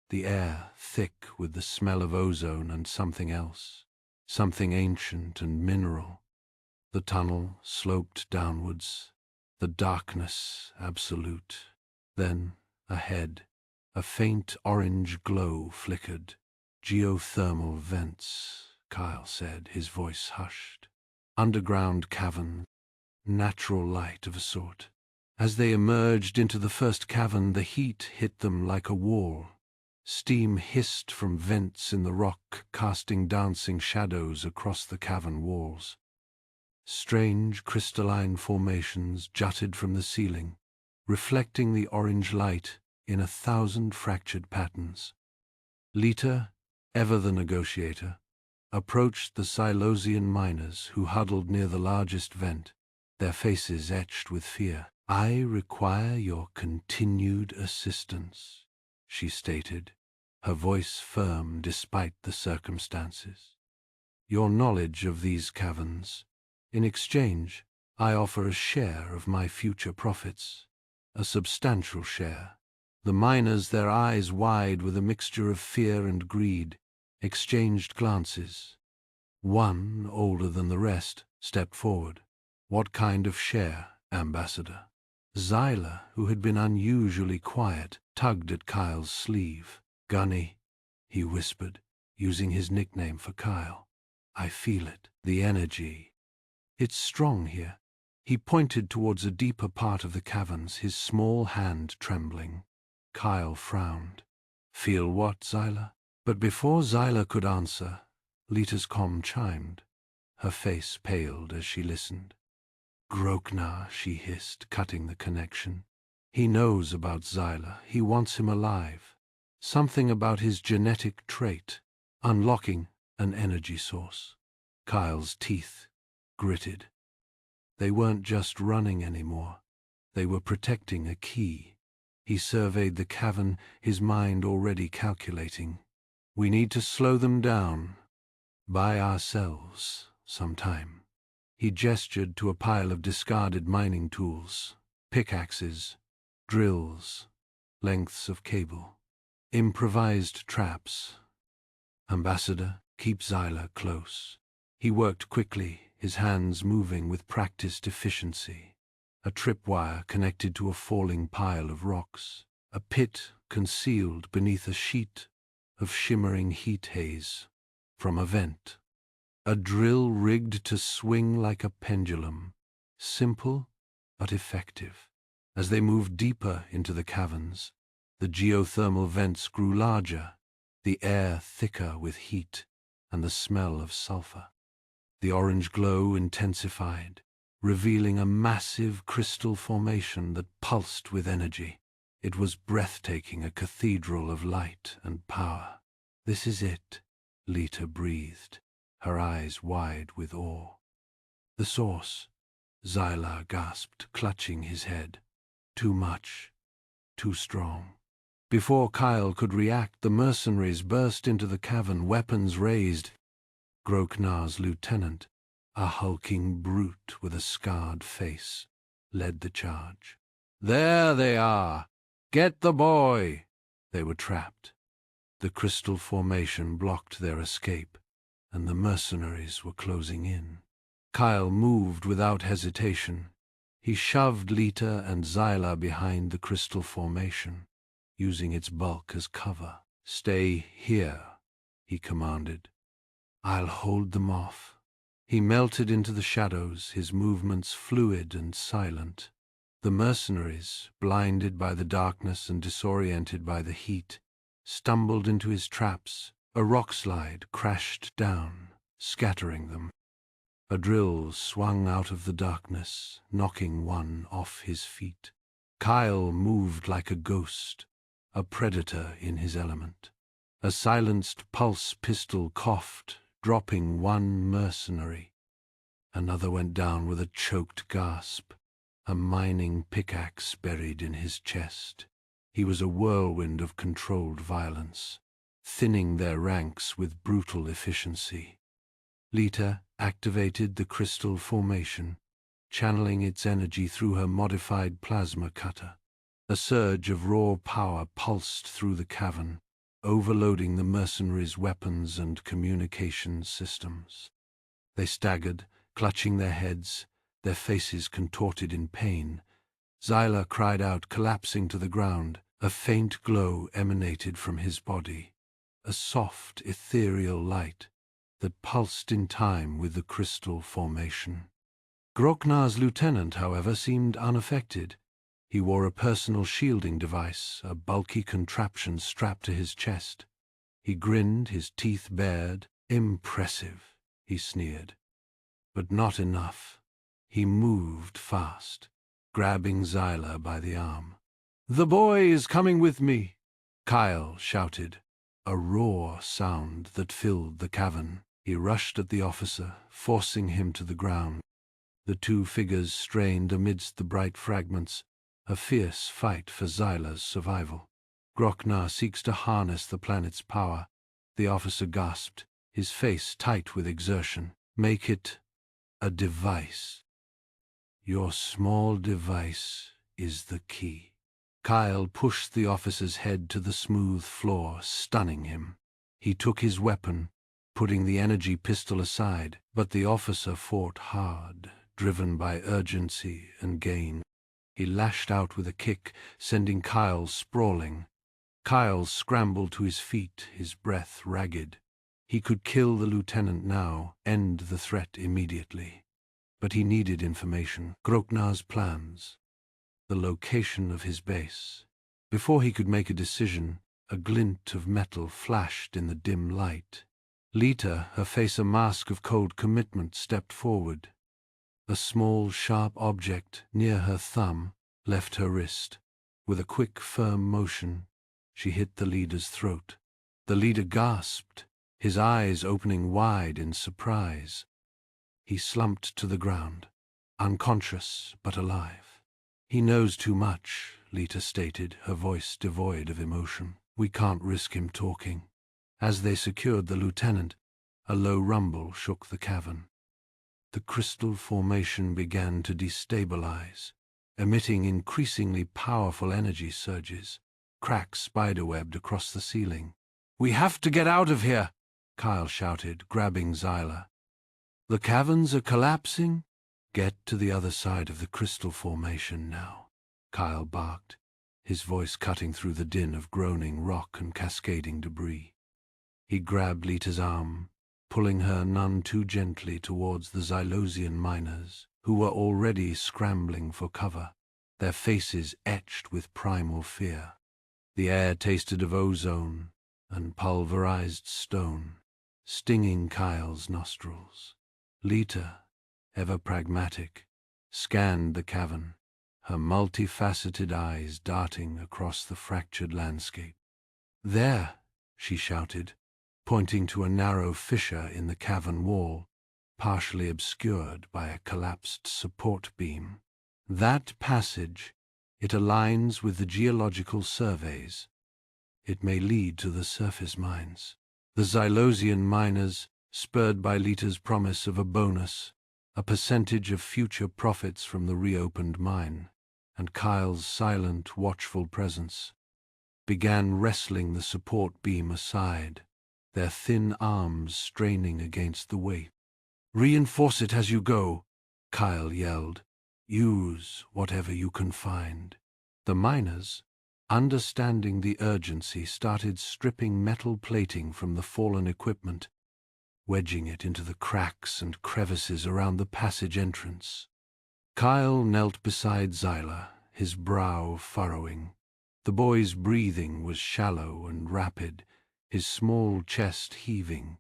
the air thick with the smell of ozone and something else, something ancient and mineral. The tunnel sloped downwards, the darkness absolute. Then, ahead, a faint orange glow flickered. "Geothermal vents," Kyle said, his voice hushed. "Underground cavern. Natural light of a sort." As they emerged into the first cavern, the heat hit them like a wall. Steam hissed from vents in the rock, casting dancing shadows across the cavern walls. Strange crystalline formations jutted from the ceiling, reflecting the orange light in 1,000 fractured patterns. Lita, ever the negotiator, approached the Xylosian miners who huddled near the largest vent, their faces etched with fear. "I require your continued assistance," she stated, her voice firm despite the circumstances. "Your knowledge of these caverns. In exchange, I offer a share of my future profits, a substantial share." The miners, their eyes wide with a mixture of fear and greed, exchanged glances. One, older than the rest, stepped forward. "What kind of share, Ambassador?" Xyla, who had been unusually quiet, tugged at Kyle's sleeve. "Gunny," he whispered, using his nickname for Kyle. "I feel it, the energy. It's strong here." He pointed towards a deeper part of the caverns, his small hand trembling. Kyle frowned. "Feel what, Xyla?" But before Xyla could answer, Lita's comm chimed. Her face paled as she listened. "Groknar," she hissed, cutting the connection. "He knows about Xyla. He wants him alive. Something about his genetic trait, unlocking an energy source." Kyle's teeth gritted. They weren't just running anymore. They were protecting a key. He surveyed the cavern, his mind already calculating. "We need to slow them down. By ourselves, sometime." He gestured to a pile of discarded mining tools, pickaxes, drills, lengths of cable, improvised traps. "Ambassador, keep Xyla close." He worked quickly, his hands moving with practiced efficiency. A tripwire connected to a falling pile of rocks, a pit concealed beneath a sheet of shimmering heat haze from a vent. A drill rigged to swing like a pendulum, simple but effective. As they moved deeper into the caverns, the geothermal vents grew larger, the air thicker with heat and the smell of sulfur. The orange glow intensified, revealing a massive crystal formation that pulsed with energy. It was breathtaking, a cathedral of light and power. "This is it," Lita breathed, her eyes wide with awe. "The source," Xylar gasped, clutching his head. "Too much. Too strong." Before Kyle could react, the mercenaries burst into the cavern, weapons raised. Groknar's lieutenant, a hulking brute with a scarred face, led the charge. "There they are! Get the boy!" They were trapped. The crystal formation blocked their escape, and the mercenaries were closing in. Kyle moved without hesitation. He shoved Lita and Xylar behind the crystal formation, using its bulk as cover. "Stay here," he commanded. "I'll hold them off." He melted into the shadows, his movements fluid and silent. The mercenaries, blinded by the darkness and disoriented by the heat, stumbled into his traps. A rock slide crashed down, scattering them. A drill swung out of the darkness, knocking one off his feet. Kyle moved like a ghost, a predator in his element. A silenced pulse pistol coughed, dropping one mercenary. Another went down with a choked gasp, a mining pickaxe buried in his chest. He was a whirlwind of controlled violence, thinning their ranks with brutal efficiency. Lita activated the crystal formation, channeling its energy through her modified plasma cutter. A surge of raw power pulsed through the cavern, overloading the mercenaries' weapons and communications systems. They staggered, clutching their heads, their faces contorted in pain. Xylar cried out, collapsing to the ground. A faint glow emanated from his body, a soft, ethereal light that pulsed in time with the crystal formation. Groknar's lieutenant, however, seemed unaffected. He wore a personal shielding device, a bulky contraption strapped to his chest. He grinned, his teeth bared. "Impressive," he sneered. But not enough. He moved fast, grabbing Xylar by the arm. "The boy is coming with me," Kyle shouted, a raw sound that filled the cavern. He rushed at the officer, forcing him to the ground. The two figures strained amidst the bright fragments, a fierce fight for Xylar's survival. "Groknar seeks to harness the planet's power," the officer gasped, his face tight with exertion. "Make it a device. Your small device is the key." Kyle pushed the officer's head to the smooth floor, stunning him. He took his weapon, putting the energy pistol aside, but the officer fought hard, driven by urgency and gain. He lashed out with a kick, sending Kyle sprawling. Kyle scrambled to his feet, his breath ragged. He could kill the lieutenant now, end the threat immediately. But he needed information, Groknar's plans, the location of his base. Before he could make a decision, a glint of metal flashed in the dim light. Lita, her face a mask of cold commitment, stepped forward. A small, sharp object near her thumb left her wrist. With a quick, firm motion, she hit the leader's throat. The leader gasped, his eyes opening wide in surprise. He slumped to the ground, unconscious but alive. "He knows too much," Lita stated, her voice devoid of emotion. "We can't risk him talking." As they secured the lieutenant, a low rumble shook the cavern. The crystal formation began to destabilize, emitting increasingly powerful energy surges. Cracks spiderwebbed across the ceiling. "We have to get out of here!" Kyle shouted, grabbing Xylar. "The caverns are collapsing? Get to the other side of the crystal formation now," Kyle barked, his voice cutting through the din of groaning rock and cascading debris. He grabbed Lita's arm, pulling her none too gently towards the Xylosian miners, who were already scrambling for cover, their faces etched with primal fear. The air tasted of ozone and pulverized stone, stinging Kyle's nostrils. Lita, ever pragmatic, scanned the cavern, her multifaceted eyes darting across the fractured landscape. "There!" she shouted, pointing to a narrow fissure in the cavern wall, partially obscured by a collapsed support beam. That passage, it aligns with the geological surveys. It may lead to the surface mines. The Xylosian miners, spurred by Lita's promise of a bonus, a percentage of future profits from the reopened mine, and Kyle's silent, watchful presence, began wrestling the support beam aside, their thin arms straining against the weight. "Reinforce it as you go," Kyle yelled. "Use whatever you can find." The miners, understanding the urgency, started stripping metal plating from the fallen equipment, wedging it into the cracks and crevices around the passage entrance. Kyle knelt beside Xyla, his brow furrowing. The boy's breathing was shallow and rapid, his small chest heaving.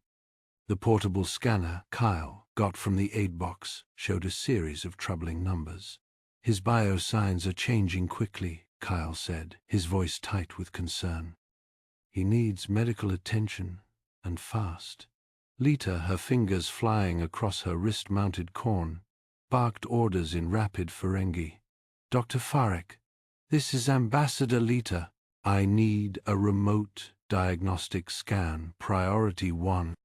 The portable scanner Kyle got from the aid box showed a series of troubling numbers. "His biosigns are changing quickly," Kyle said, his voice tight with concern. "He needs medical attention, and fast." Lita, her fingers flying across her wrist-mounted corn, barked orders in rapid Ferengi. "Dr. Farek, this is Ambassador Lita. I need a remote diagnostic scan, priority 1.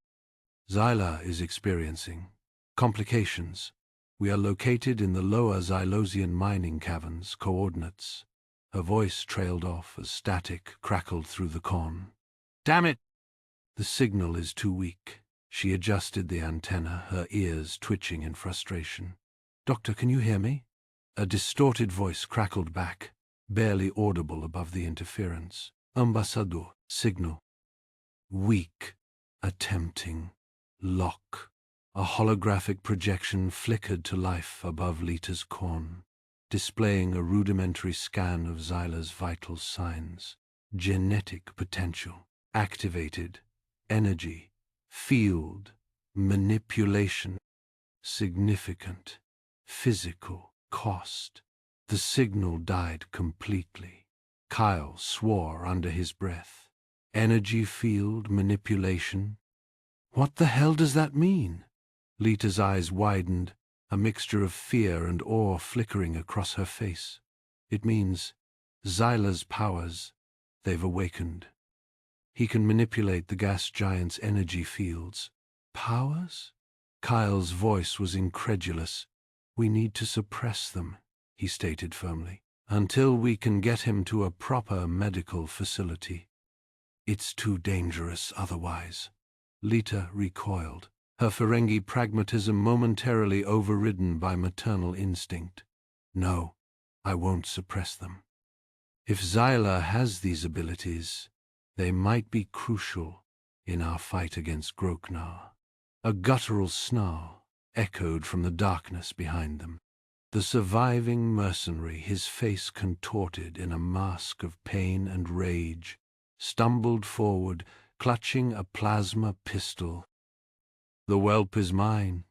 Xyla is experiencing complications. We are located in the lower Xylosian mining caverns. Coordinates." Her voice trailed off as static crackled through the con. "Damn it! The signal is too weak." She adjusted the antenna, her ears twitching in frustration. "Doctor, can you hear me?" A distorted voice crackled back, barely audible above the interference. "Ambassador, signal. Weak. Attempting. Lock." A holographic projection flickered to life above Lita's corn, displaying a rudimentary scan of Xyla's vital signs. Genetic potential. Activated. Energy. Field. Manipulation. Significant. Physical. Cost. The signal died completely. Kyle swore under his breath. Energy field manipulation. What the hell does that mean? Lita's eyes widened, a mixture of fear and awe flickering across her face. It means Xyla's powers, they've awakened. He can manipulate the gas giant's energy fields. Powers? Kyle's voice was incredulous. "We need to suppress them," he stated firmly, "until we can get him to a proper medical facility. It's too dangerous otherwise." Lita recoiled, her Ferengi pragmatism momentarily overridden by maternal instinct. "No, I won't suppress them. If Xyla has these abilities, they might be crucial in our fight against Groknar." A guttural snarl echoed from the darkness behind them. The surviving mercenary, his face contorted in a mask of pain and rage, stumbled forward, clutching a plasma pistol. "The whelp is mine."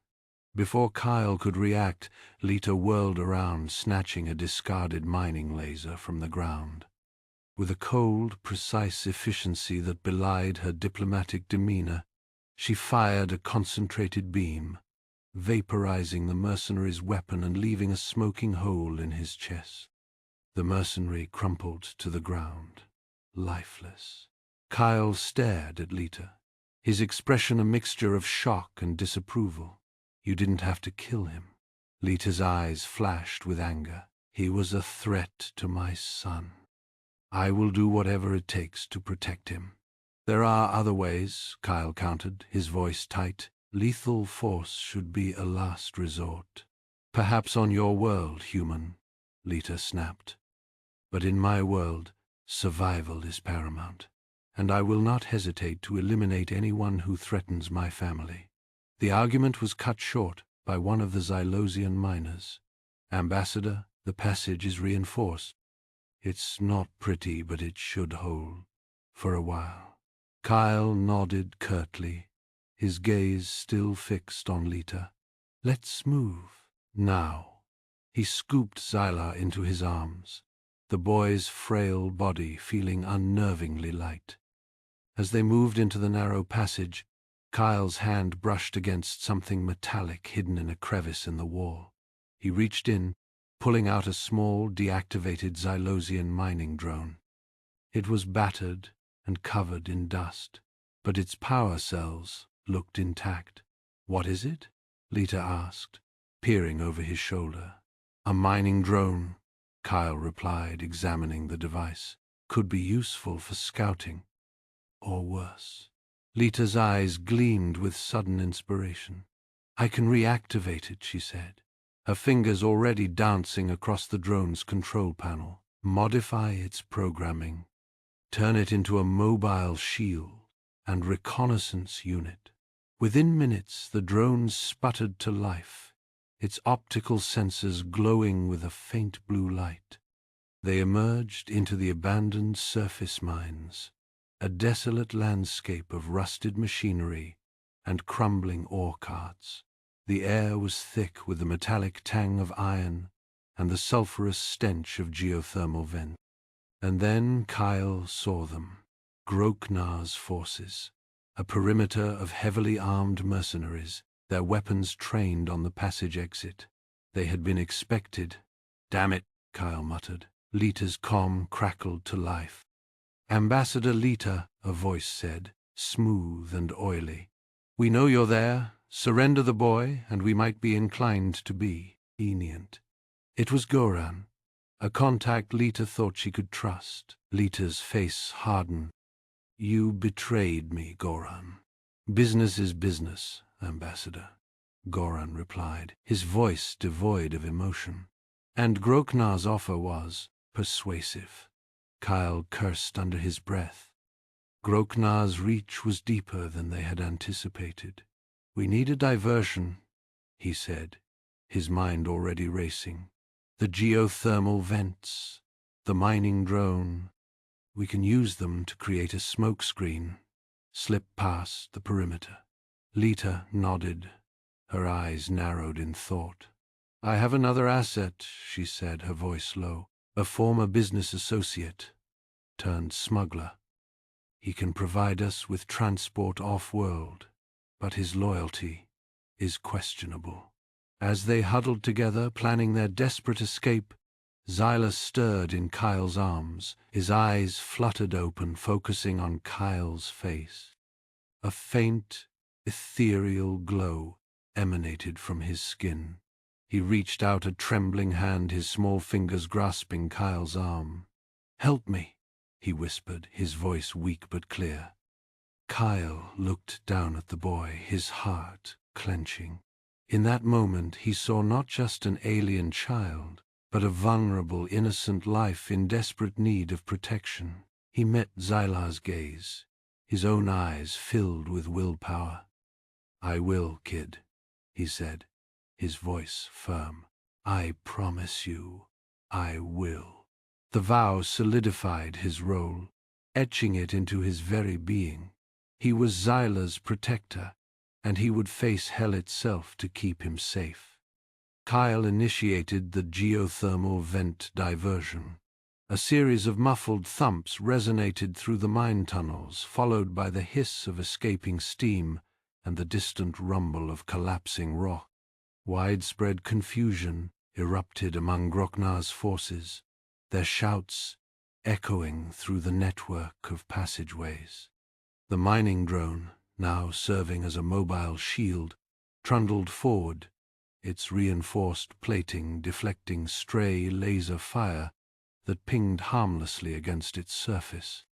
Before Kyle could react, Lita whirled around, snatching a discarded mining laser from the ground. With a cold, precise efficiency that belied her diplomatic demeanor, she fired a concentrated beam, vaporizing the mercenary's weapon and leaving a smoking hole in his chest. The mercenary crumpled to the ground, lifeless. Kyle stared at Lita, his expression a mixture of shock and disapproval. "You didn't have to kill him." Lita's eyes flashed with anger. "He was a threat to my son. I will do whatever it takes to protect him." "There are other ways," Kyle countered, his voice tight. "Lethal force should be a last resort." "Perhaps on your world, human," Lita snapped. "But in my world, survival is paramount, and I will not hesitate to eliminate anyone who threatens my family." The argument was cut short by one of the Xylosian miners. "Ambassador, the passage is reinforced. It's not pretty, but it should hold. For a while." Kyle nodded curtly, his gaze still fixed on Lita. "Let's move. Now." He scooped Xyla into his arms, the boy's frail body feeling unnervingly light. As they moved into the narrow passage, Kyle's hand brushed against something metallic hidden in a crevice in the wall. He reached in, pulling out a small, deactivated Xylosian mining drone. It was battered and covered in dust, but its power cells looked intact. "What is it?" Lita asked, peering over his shoulder. "A mining drone," Kyle replied, examining the device. "Could be useful for scouting, or worse." Lita's eyes gleamed with sudden inspiration. "I can reactivate it," she said, her fingers already dancing across the drone's control panel. "Modify its programming, turn it into a mobile shield and reconnaissance unit." Within minutes, the drone sputtered to life, its optical sensors glowing with a faint blue light. They emerged into the abandoned surface mines, a desolate landscape of rusted machinery and crumbling ore carts. The air was thick with the metallic tang of iron and the sulphurous stench of geothermal vents. And then Kyle saw them, Groknar's forces, a perimeter of heavily armed mercenaries, their weapons trained on the passage exit. They had been expected. "Damn it," Kyle muttered. Lita's comm crackled to life. "Ambassador Lita," a voice said, smooth and oily. "We know you're there. Surrender the boy, and we might be inclined to be lenient." It was Goran, a contact Lita thought she could trust. Lita's face hardened. "You betrayed me, Goran." "Business is business, Ambassador," Goran replied, his voice devoid of emotion. And Groknar's offer was persuasive. Kyle cursed under his breath. Groknar's reach was deeper than they had anticipated. "We need a diversion," he said, his mind already racing. "The geothermal vents, the mining drone. We can use them to create a smokescreen, slip past the perimeter." Lita nodded, her eyes narrowed in thought. "I have another asset," she said, her voice low. "A former business associate, turned smuggler. He can provide us with transport off-world, but his loyalty is questionable." As they huddled together, planning their desperate escape, Xyla stirred in Kyle's arms, his eyes fluttered open, focusing on Kyle's face. A faint, ethereal glow emanated from his skin. He reached out a trembling hand, his small fingers grasping Kyle's arm. "Help me," he whispered, his voice weak but clear. Kyle looked down at the boy, his heart clenching. In that moment he saw not just an alien child, but a vulnerable, innocent life in desperate need of protection. He met Xyla's gaze, his own eyes filled with willpower. "I will, kid," he said, his voice firm. "I promise you, I will." The vow solidified his role, etching it into his very being. He was Xyla's protector, and he would face hell itself to keep him safe. Kyle initiated the geothermal vent diversion. A series of muffled thumps resonated through the mine tunnels, followed by the hiss of escaping steam and the distant rumble of collapsing rock. Widespread confusion erupted among Groknar's forces, their shouts echoing through the network of passageways. The mining drone, now serving as a mobile shield, trundled forward, its reinforced plating deflecting stray laser fire that pinged harmlessly against its surface.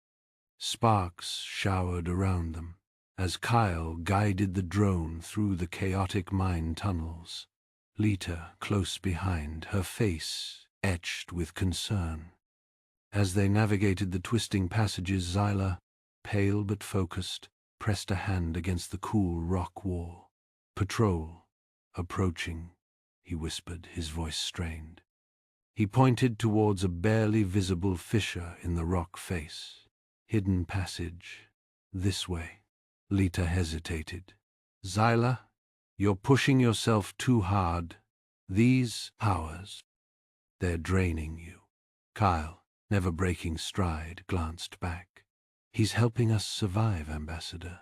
Sparks showered around them as Kyle guided the drone through the chaotic mine tunnels. Lita close behind, her face etched with concern. As they navigated the twisting passages, Xyla, pale but focused, pressed a hand against the cool rock wall. "Patrol, approaching," he whispered, his voice strained. He pointed towards a barely visible fissure in the rock face. "Hidden passage. This way." Lita hesitated. "Xyla, you're pushing yourself too hard. These hours, they're draining you." Kyle, never breaking stride, glanced back. He's helping us survive, Ambassador.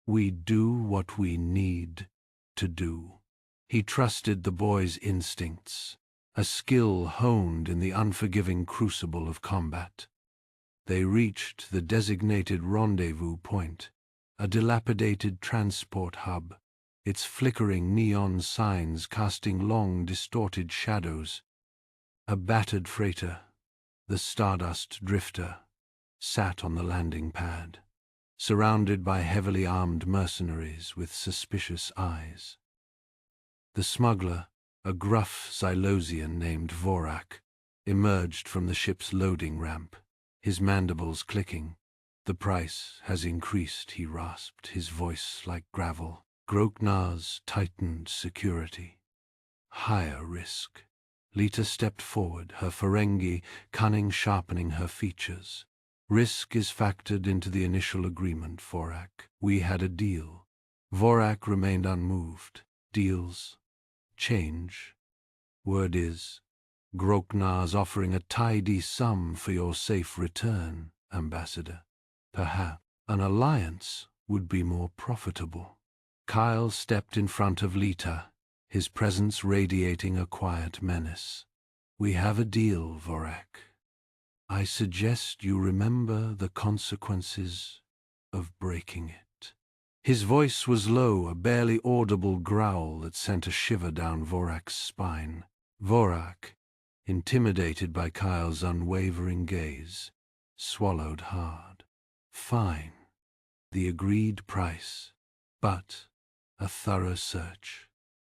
We do what we need to do. He trusted the boy's instincts, a skill honed in the unforgiving crucible of combat. They reached the designated rendezvous point, a dilapidated transport hub, its flickering neon signs casting long, distorted shadows. A battered freighter, the Stardust Drifter, sat on the landing pad, surrounded by heavily armed mercenaries with suspicious eyes. The smuggler, a gruff Xylosian named Vorak, emerged from the ship's loading ramp, his mandibles clicking. "The price has increased," he rasped, his voice like gravel. Groknar's tightened security. Higher risk. Lita stepped forward, her Ferengi cunning sharpening her features. "Risk is factored into the initial agreement, Vorak. We had a deal." Vorak remained unmoved. "Deals change. Word is, Groknar's offering a tidy sum for your safe return, Ambassador. Perhaps an alliance would be more profitable." Kyle stepped in front of Lita, his presence radiating a quiet menace. "We have a deal, Vorak. I suggest you remember the consequences of breaking it." His voice was low, a barely audible growl that sent a shiver down Vorak's spine. Vorak, intimidated by Kyle's unwavering gaze, swallowed hard. "Fine. The agreed price. But a thorough search.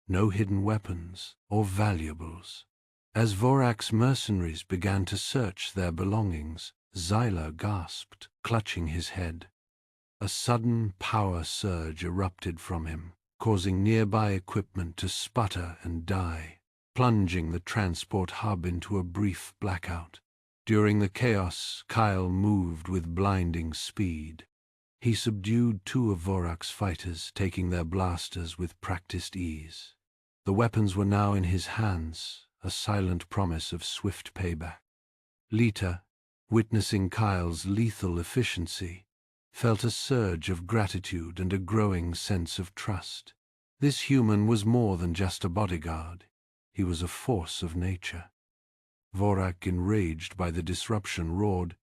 No hidden weapons or valuables." As Vorak's mercenaries began to search their belongings, Xyla gasped, clutching his head. A sudden power surge erupted from him, causing nearby equipment to sputter and die, plunging the transport hub into a brief blackout. During the chaos, Kyle moved with blinding speed. He subdued two of Vorak's fighters, taking their blasters with practiced ease. The weapons were now in his hands, a silent promise of swift payback. Lita, witnessing Kyle's lethal efficiency, felt a surge of gratitude and a growing sense of trust. This human was more than just a bodyguard. He was a force of nature. Vorak, enraged by the disruption, roared,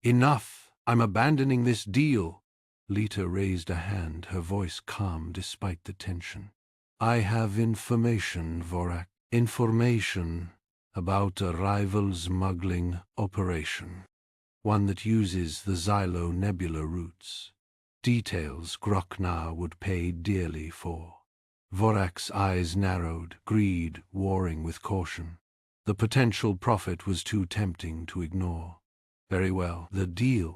"Enough! I'm abandoning this deal!" Lita raised a hand, her voice calm despite the tension. "I have information, Vorak. Information about a rival smuggling operation. One that uses the Xylo Nebula routes. Details Groknar would pay dearly for." Vorak's eyes narrowed, greed warring with caution. The potential profit was too tempting to ignore. "Very well, the deal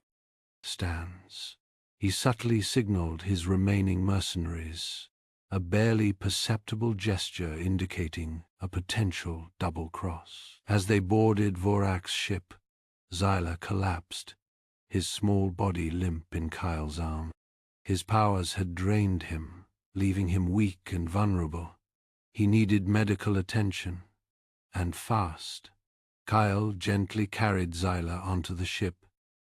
stands." He subtly signaled his remaining mercenaries, a barely perceptible gesture indicating a potential double-cross. As they boarded Vorak's ship, Xyla collapsed, his small body limp in Kyle's arm. His powers had drained him, leaving him weak and vulnerable. He needed medical attention, and fast. Kyle gently carried Xyla onto the ship,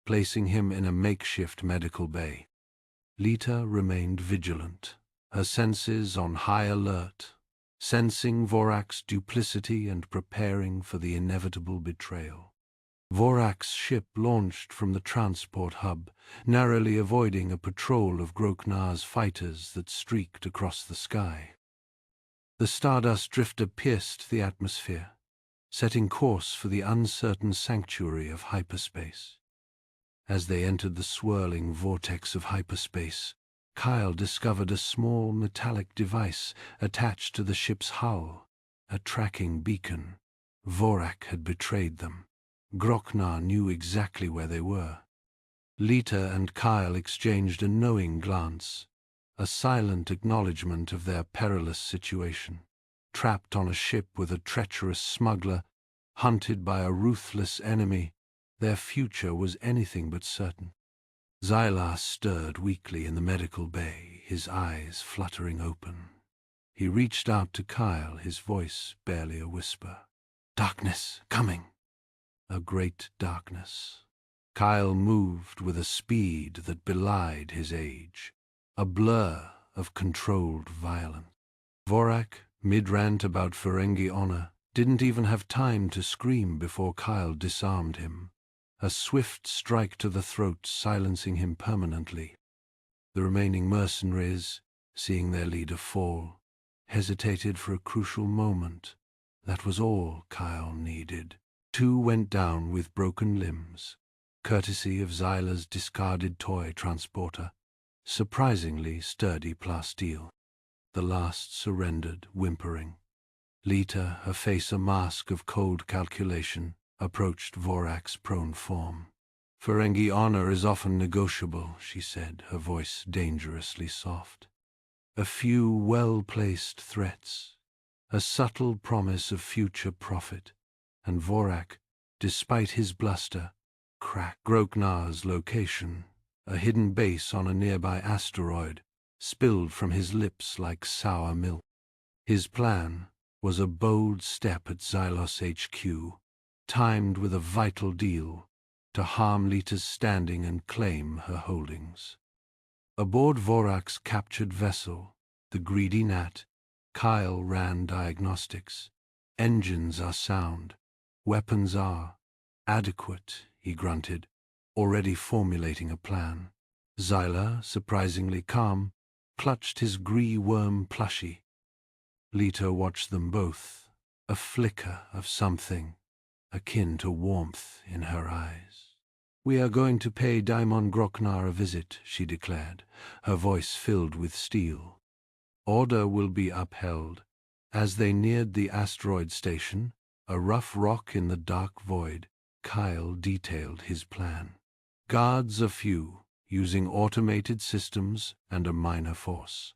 placing him in a makeshift medical bay. Lita remained vigilant, her senses on high alert, sensing Vorak's duplicity and preparing for the inevitable betrayal. Vorak's ship launched from the transport hub, narrowly avoiding a patrol of Groknar's fighters that streaked across the sky. The Stardust Drifter pierced the atmosphere, setting course for the uncertain sanctuary of hyperspace. As they entered the swirling vortex of hyperspace, Kyle discovered a small metallic device attached to the ship's hull, a tracking beacon. Vorak had betrayed them. Groknar knew exactly where they were. Lita and Kyle exchanged a knowing glance, a silent acknowledgement of their perilous situation. Trapped on a ship with a treacherous smuggler, hunted by a ruthless enemy, their future was anything but certain. Xyla stirred weakly in the medical bay, his eyes fluttering open. He reached out to Kyle, his voice barely a whisper. "Darkness coming." A great darkness. Kyle moved with a speed that belied his age, a blur of controlled violence. Vorak, mid-rant about Ferengi honor, didn't even have time to scream before Kyle disarmed him, a swift strike to the throat silencing him permanently. The remaining mercenaries, seeing their leader fall, hesitated for a crucial moment. That was all Kyle needed. 2 went down with broken limbs, courtesy of Xyla's discarded toy transporter, surprisingly sturdy plasteel. The last surrendered, whimpering. Lita, her face a mask of cold calculation, approached Vorak's prone form. "Ferengi honor is often negotiable," she said, her voice dangerously soft. "A few well-placed threats, a subtle promise of future profit, and Vorak, despite his bluster, cracked Groknar's location, a hidden base on a nearby asteroid, spilled from his lips like sour milk. His plan was a bold step at Xylos HQ, timed with a vital deal to harm Lita's standing and claim her holdings. Aboard Vorak's captured vessel, the Greedy Gnat, Kyle ran diagnostics. "Engines are sound. Weapons are adequate," he grunted, already formulating a plan. Xyla, surprisingly calm, clutched his gree-worm plushie. Lita watched them both, a flicker of something akin to warmth in her eyes. "We are going to pay Daimon Groknar a visit," she declared, her voice filled with steel. "Order will be upheld." As they neared the asteroid station, a rough rock in the dark void, Kyle detailed his plan. "Guards a few, using automated systems and a minor force.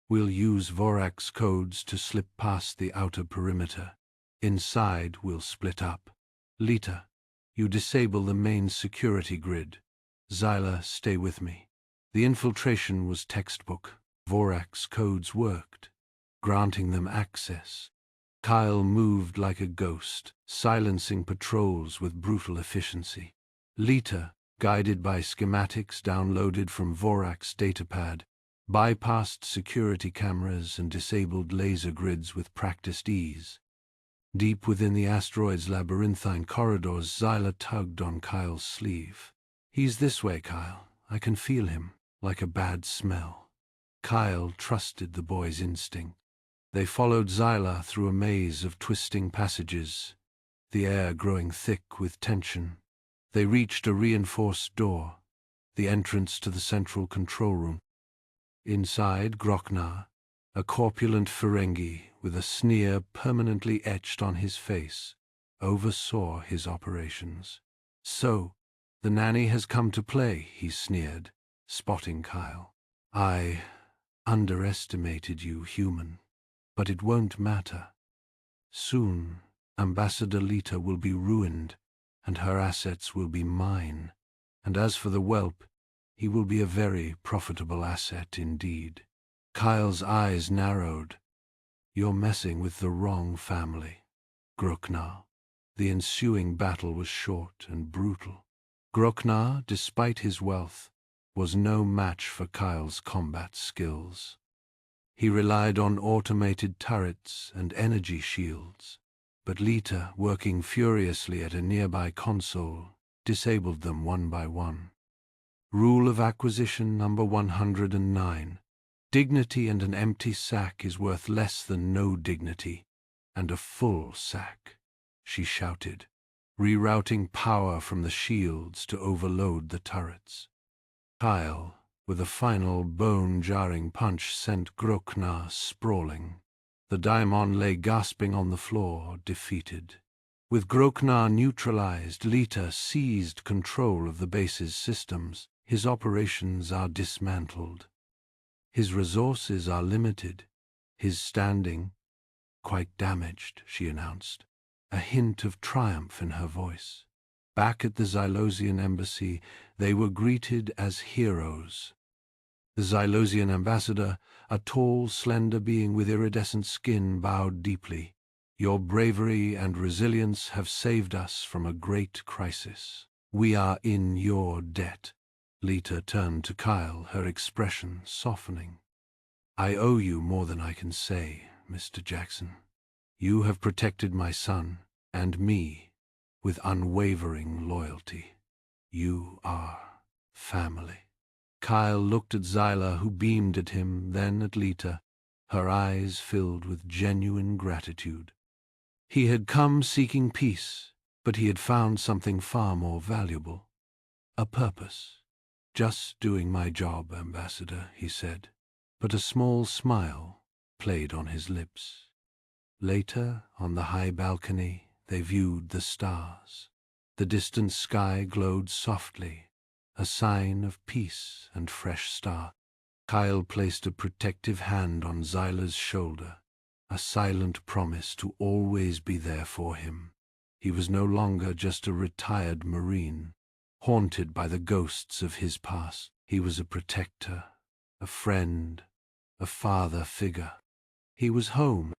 We'll use Vorak's codes to slip past the outer perimeter. Inside, we'll split up. Lita, you disable the main security grid. Xyla, stay with me." The infiltration was textbook. Vorak's codes worked, granting them access. Kyle moved like a ghost, silencing patrols with brutal efficiency. Lita, guided by schematics downloaded from Vorak's datapad, bypassed security cameras and disabled laser grids with practiced ease. Deep within the asteroid's labyrinthine corridors, Xyla tugged on Kyle's sleeve. "He's this way, Kyle. I can feel him, like a bad smell." Kyle trusted the boy's instinct. They followed Xyla through a maze of twisting passages, the air growing thick with tension. They reached a reinforced door, the entrance to the central control room. Inside, Groknar, a corpulent Ferengi with a sneer permanently etched on his face, oversaw his operations. "So, the Nanny has come to play," he sneered, spotting Kyle. "I underestimated you, human, but it won't matter. Soon, Ambassador Lita will be ruined, and her assets will be mine. And as for the whelp, he will be a very profitable asset indeed." Kyle's eyes narrowed. "You're messing with the wrong family, Groknar." The ensuing battle was short and brutal. Groknar, despite his wealth, was no match for Kyle's combat skills. He relied on automated turrets and energy shields, but Lita, working furiously at a nearby console, disabled them one by one. Rule of acquisition number 109. Dignity and an empty sack is worth less than no dignity, and a full sack, she shouted, rerouting power from the shields to overload the turrets. Kyle, with a final bone-jarring punch, sent Groknar sprawling. The daimon lay gasping on the floor, defeated. With Groknar neutralized, Lita seized control of the base's systems. "His operations are dismantled. His resources are limited. His standing quite damaged," she announced, a hint of triumph in her voice. Back at the Xylosian embassy, they were greeted as heroes. The Xylosian ambassador, a tall, slender being with iridescent skin, bowed deeply. "Your bravery and resilience have saved us from a great crisis." We are in your debt. Lita turned to Kyle, her expression softening. I owe you more than I can say, Mr. Jackson. You have protected my son and me with unwavering loyalty. You are family. Kyle looked at Zyla, who beamed at him, then at Lita, her eyes filled with genuine gratitude. He had come seeking peace, but he had found something far more valuable. A purpose. Just doing my job, Ambassador, he said, but a small smile played on his lips. Later, on the high balcony, they viewed the stars. The distant sky glowed softly, a sign of peace and fresh start. Kyle placed a protective hand on Zyla's shoulder, a silent promise to always be there for him. He was no longer just a retired Marine, haunted by the ghosts of his past. He was a protector, a friend, a father figure. He was home.